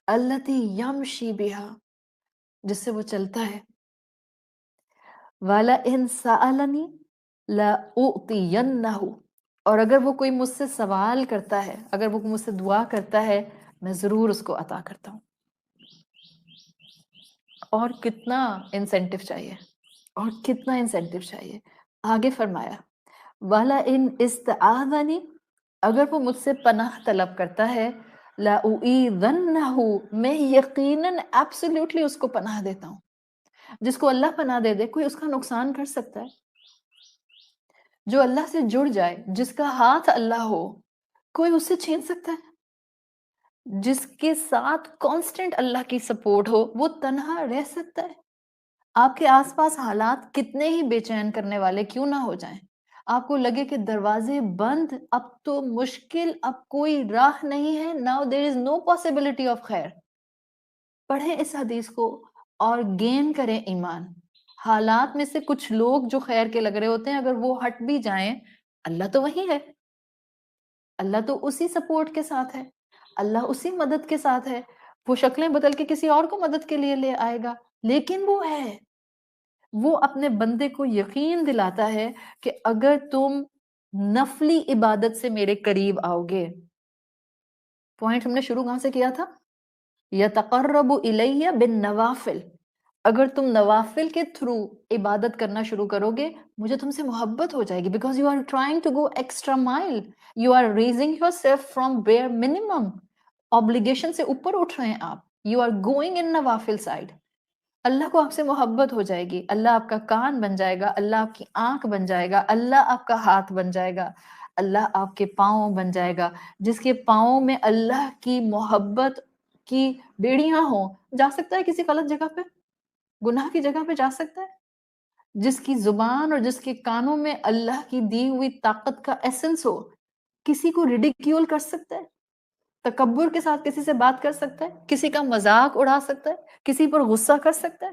الَّتِي يَمْشِي بِهَا، جس سے وہ چلتا ہے۔ وَلَئِن سَأَلَنِي لَأُعْطِيَنَّهُ، اور اگر وہ کوئی مجھ سے سوال کرتا ہے، اگر وہ مجھ سے دعا کرتا ہے، میں ضرور اس کو عطا کرتا ہوں۔ اور کتنا انسینٹیو چاہیے، اور کتنا انسینٹیو چاہیے۔ آگے فرمایا وَلَئِنْ اسْتَعَاذَنِي، اگر وہ مجھ سے پناہ طلب کرتا ہے، لَأُعِيذَنَّهُ، میں یقیناً ایبسلیوٹلی اس کو پناہ دیتا ہوں۔ جس کو اللہ پناہ دے دے، کوئی اس کا نقصان کر سکتا ہے؟ جو اللہ سے جڑ جائے، جس کا ہاتھ اللہ ہو، کوئی اس سے چھین سکتا ہے؟ جس کے ساتھ کانسٹنٹ اللہ کی سپورٹ ہو، وہ تنہا رہ سکتا ہے؟ آپ کے آس پاس حالات کتنے ہی بے چین کرنے والے کیوں نہ ہو جائیں، آپ کو لگے کہ دروازے بند، اب تو مشکل، اب کوئی راہ نہیں ہے، now there is no possibility of خیر، پڑھیں اس حدیث کو اور گین کریں ایمان، حالات میں سے کچھ لوگ جو خیر کے لگ رہے ہوتے ہیں، اگر وہ ہٹ بھی جائیں، اللہ تو وہی ہے، اللہ تو اسی سپورٹ کے ساتھ ہے، اللہ اسی مدد کے ساتھ ہے، وہ شکلیں بدل کے کسی اور کو مدد کے لیے لے آئے گا، لیکن وہ ہے، وہ اپنے بندے کو یقین دلاتا ہے کہ اگر تم نفلی عبادت سے میرے قریب آؤ گے، پوائنٹ ہم نے شروع کہاں سے کیا تھا؟ یتقرب الیہ بالنوافل، اگر تم نوافل کے تھرو عبادت کرنا شروع کرو گے، مجھے تم سے محبت ہو جائے گی، because you are trying to go extra mile, you are raising yourself from bare minimum, obligation سے اوپر اٹھ رہے ہیں آپ، یو آر گوئنگ ان نوافل سائڈ، اللہ کو آپ سے محبت ہو جائے گی، اللہ آپ کا کان بن جائے گا، اللہ آپ کی آنکھ بن جائے گا، اللہ آپ کا ہاتھ بن جائے گا، اللہ آپ کے پاؤں بن جائے گا، جس کے پاؤں میں اللہ کی محبت کی بیڑیاں ہوں، جا سکتا ہے کسی غلط جگہ پہ، گناہ کی جگہ پہ جا سکتا ہے؟ جس کی زبان اور جس کے کانوں میں اللہ کی دی ہوئی طاقت کا ایسنس ہو، کسی کو ریڈیکیول کر سکتا ہے، تکبر کے ساتھ کسی سے بات کر سکتا ہے، کسی کا مذاق اڑا سکتا ہے، کسی پر غصہ کر سکتا ہے؟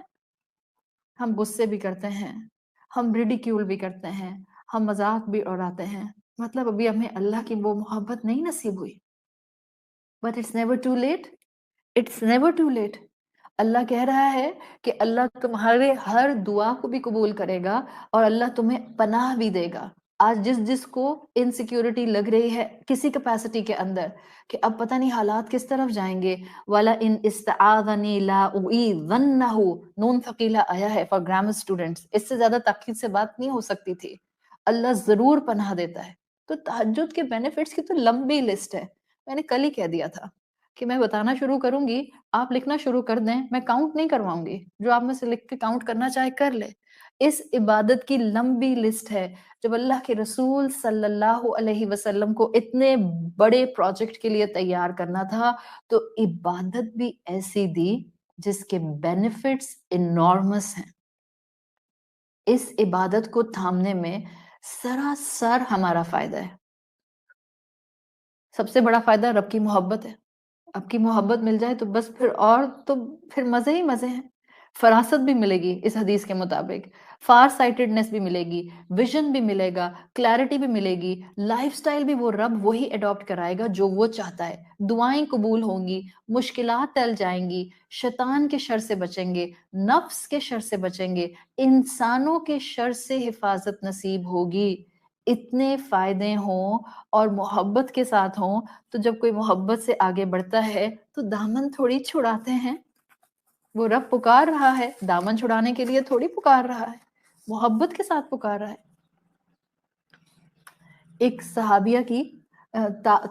ہم غصے بھی کرتے ہیں، ہم ریڈیکیول بھی کرتے ہیں، ہم مذاق بھی اڑاتے ہیں، مطلب ابھی ہمیں اللہ کی وہ محبت نہیں نصیب ہوئی، but it's never too late, it's never too late, اللہ کہہ رہا ہے کہ اللہ تمہارے ہر دعا کو بھی قبول کرے گا اور اللہ تمہیں پناہ بھی دے گا۔ آج جس کو انسیکیورٹی لگ رہی ہے کسی کیپیسٹی کے اندر کہ اب پتہ نہیں حالات کس طرف جائیں گے، وَلَئِنْ اسْتَعَاذَنِي لَا أُعِيذَنَّهُ، نون ثقیلہ آیا ہے فار گرامر اسٹوڈنٹس، اس سے زیادہ تاکید سے بات نہیں ہو سکتی تھی، اللہ ضرور پناہ دیتا ہے۔ تو تہجد کے بینیفٹس کی تو لمبی لسٹ ہے، میں نے کل ہی کہہ دیا تھا کہ میں بتانا شروع کروں گی، آپ لکھنا شروع کر دیں، میں کاؤنٹ نہیں کرواؤں گی، جو آپ میں سے لکھ کے کاؤنٹ کرنا چاہے کر لے۔ اس عبادت کی لمبی لسٹ ہے، جب اللہ کے رسول صلی اللہ علیہ وسلم کو اتنے بڑے پروجیکٹ کے لیے تیار کرنا تھا تو عبادت بھی ایسی دی جس کے بینیفٹس انارمس ہیں۔ اس عبادت کو تھامنے میں سراسر ہمارا فائدہ ہے، سب سے بڑا فائدہ رب کی محبت ہے، اب کی محبت مل جائے تو بس پھر مزے ہی مزے ہیں، فراست بھی ملے گی اس حدیث کے مطابق، فار سائٹڈنس بھی ملے گی، ویژن بھی ملے گا، کلیرٹی بھی ملے گی، لائف سٹائل بھی وہ رب وہی اڈاپٹ کرائے گا جو وہ چاہتا ہے، دعائیں قبول ہوں گی، مشکلات ٹل جائیں گی، شیطان کے شر سے بچیں گے، نفس کے شر سے بچیں گے، انسانوں کے شر سے حفاظت نصیب ہوگی۔ اتنے فائدے ہوں اور محبت کے ساتھ ہوں تو جب کوئی محبت سے آگے بڑھتا ہے تو دامن تھوڑی چھڑاتے ہیں، وہ رب پکار رہا ہے، دامن چھڑانے کے لیے تھوڑی پکار رہا ہے، محبت کے ساتھ پکار رہا ہے۔ ایک صحابیہ کی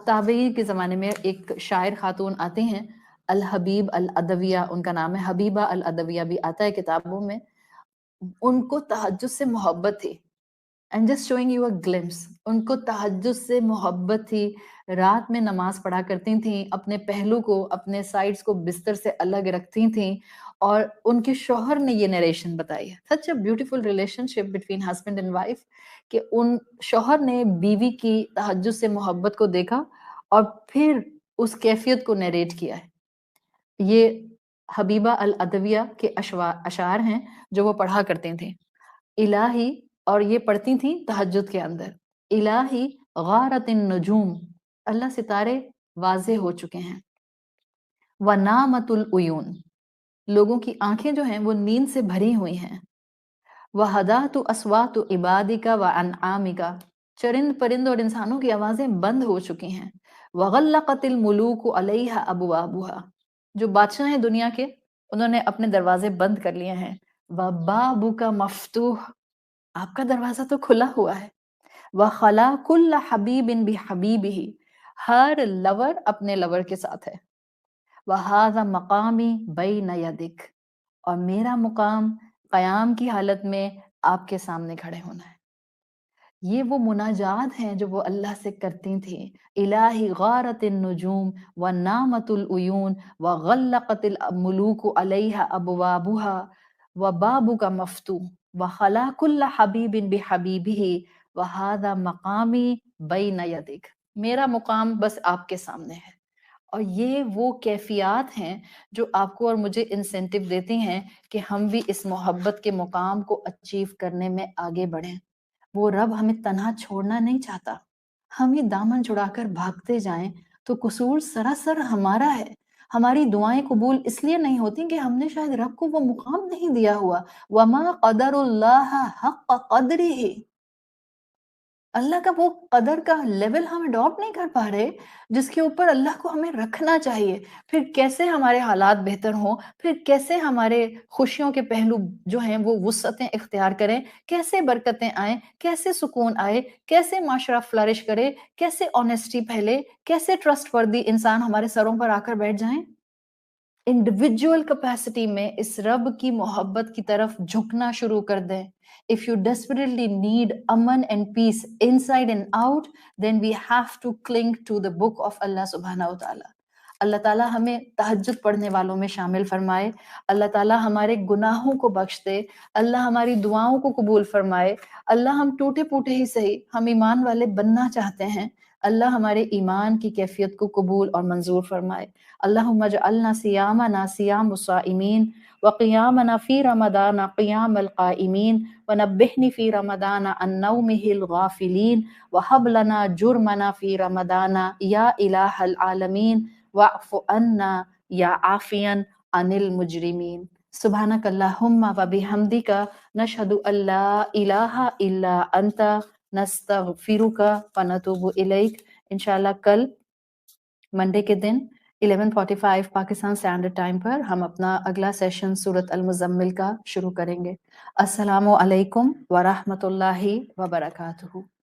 تابعی کے زمانے میں ایک شاعر خاتون آتی ہیں، الحبیب العدویہ ان کا نام ہے، حبیبہ العدویہ بھی آتا ہے کتابوں میں، ان کو تہجد سے محبت تھی، I'm just showing you a glimpse، ان کو تہجد سے محبت تھی، رات میں نماز پڑھا کرتی تھیں، اپنے پہلو کو اپنے سائڈز کو بستر سے الگ رکھتی تھیں، اور ان کے شوہر نے یہ نیریشن بتائی ہے، such a beautiful relationship between husband and wife، کہ ان شوہر نے بیوی کی تہجد سے محبت کو دیکھا اور پھر اس کیفیت کو نیریٹ کیا ہے۔ یہ حبیبہ العدویہ کے اشعار ہیں جو وہ پڑھا کرتی تھیں، الہی، اور یہ پڑھتی تھیں تہجد کے اندر، الہی غارت النجوم، اللہ ستارے واضح ہو چکے ہیں، ونامت العیون، لوگوں کی آنکھیں جو ہیں وہ نیند سے بھری ہوئی ہیں، وہدات اصوات عبادک وانعامک، چرند پرند اور انسانوں کی آوازیں بند ہو چکی ہیں، وغلقت الملوک علیہا ابوابہا، جو بادشاہ ہیں دنیا کے انہوں نے اپنے دروازے بند کر لیے ہیں، وبابک مفتوح، آپ کا دروازہ تو کھلا ہوا ہے، وَخَلَا كُلَّ حَبِيبٍ بِحَبِيبِهِ، ہر لور اپنے لور کے ساتھ ہے، وَهَذَا مَقَامِي بَيْنَ يَدِكَ، اور میرا مقام قیام کی حالت میں آپ کے سامنے کھڑے ہونا ہے۔ یہ وہ مناجات ہیں جو وہ اللہ سے کرتی تھیں، الہی غارت النجوم ونامت العیون وغلقت الملوک علیہا ابوابها وبابک مفتوح وخلا کل حبیب بحبیبہ وہذا مقامی بین یدک، میرا مقام بس آپ کے سامنے ہے اور یہ وہ کیفیات ہیں جو آپ کو اور مجھے انسینٹیو دیتی ہیں کہ ہم بھی اس محبت کے مقام کو اچیو کرنے میں آگے بڑھیں۔ وہ رب ہمیں تنہا چھوڑنا نہیں چاہتا، ہم ہی دامن چھڑا کر بھاگتے جائیں تو قصور سراسر ہمارا ہے۔ ہماری دعائیں قبول اس لیے نہیں ہوتی کہ ہم نے شاید رب کو وہ مقام نہیں دیا ہوا۔ وَمَا قَدَرُ اللَّهَ حَقَّ قَدْرِهِ، اللہ کا وہ قدر کا لیول ہم اڈاپٹ نہیں کر پا رہے جس کے اوپر اللہ کو ہمیں رکھنا چاہیے۔ پھر کیسے ہمارے حالات بہتر ہوں، پھر کیسے ہمارے خوشیوں کے پہلو جو ہیں وہ وسعتیں اختیار کریں، کیسے برکتیں آئیں، کیسے سکون آئے، کیسے معاشرہ فلرش کرے، کیسے آنیسٹی پھیلے، کیسے ٹرسٹ وردی انسان ہمارے سروں پر آ کر بیٹھ جائیں۔ انڈیویجول کیپیسٹی میں اس رب کی محبت کی طرف جھکنا شروع کر دیں۔ If you desperately need aman and peace inside and out, then we have to cling to the book of Allah subhanahu wa ta'ala۔ اللہ تعالیٰ ہمیں تہجد پڑھنے والوں میں شامل فرمائے، اللہ تعالیٰ ہمارے گناہوں کو بخش دے، اللہ ہماری دعاؤں کو قبول فرمائے۔ اللہ ہم ٹوٹے پوٹے ہی صحیح، ہم ایمان والے بننا چاہتے ہیں، اللہ ہمارے ایمان کی کیفیت کو قبول اور منظور فرمائے۔ اللہم اجعلنا صیامنا صیام الصائمین وقیامنا فی رمضان قیام القائمین ونبہنی فی رمضان عن نومہ الغافلین وہب لنا جرمنا فی رمضان یا الہ العالمین واعف عنا یا عافیا عن المجرمین۔ سبحانک اللہم وبحمدک نشہد ان لا الہ الا انت نستغفرک ونتوب الیک۔ انشاءاللہ کل منڈے کے دن 11:45 پاکستان اسٹینڈرڈ ٹائم پر ہم اپنا اگلا سیشن سورۃ المزمل کا شروع کریں گے۔ السلام علیکم ورحمۃ اللہ وبرکاتہ۔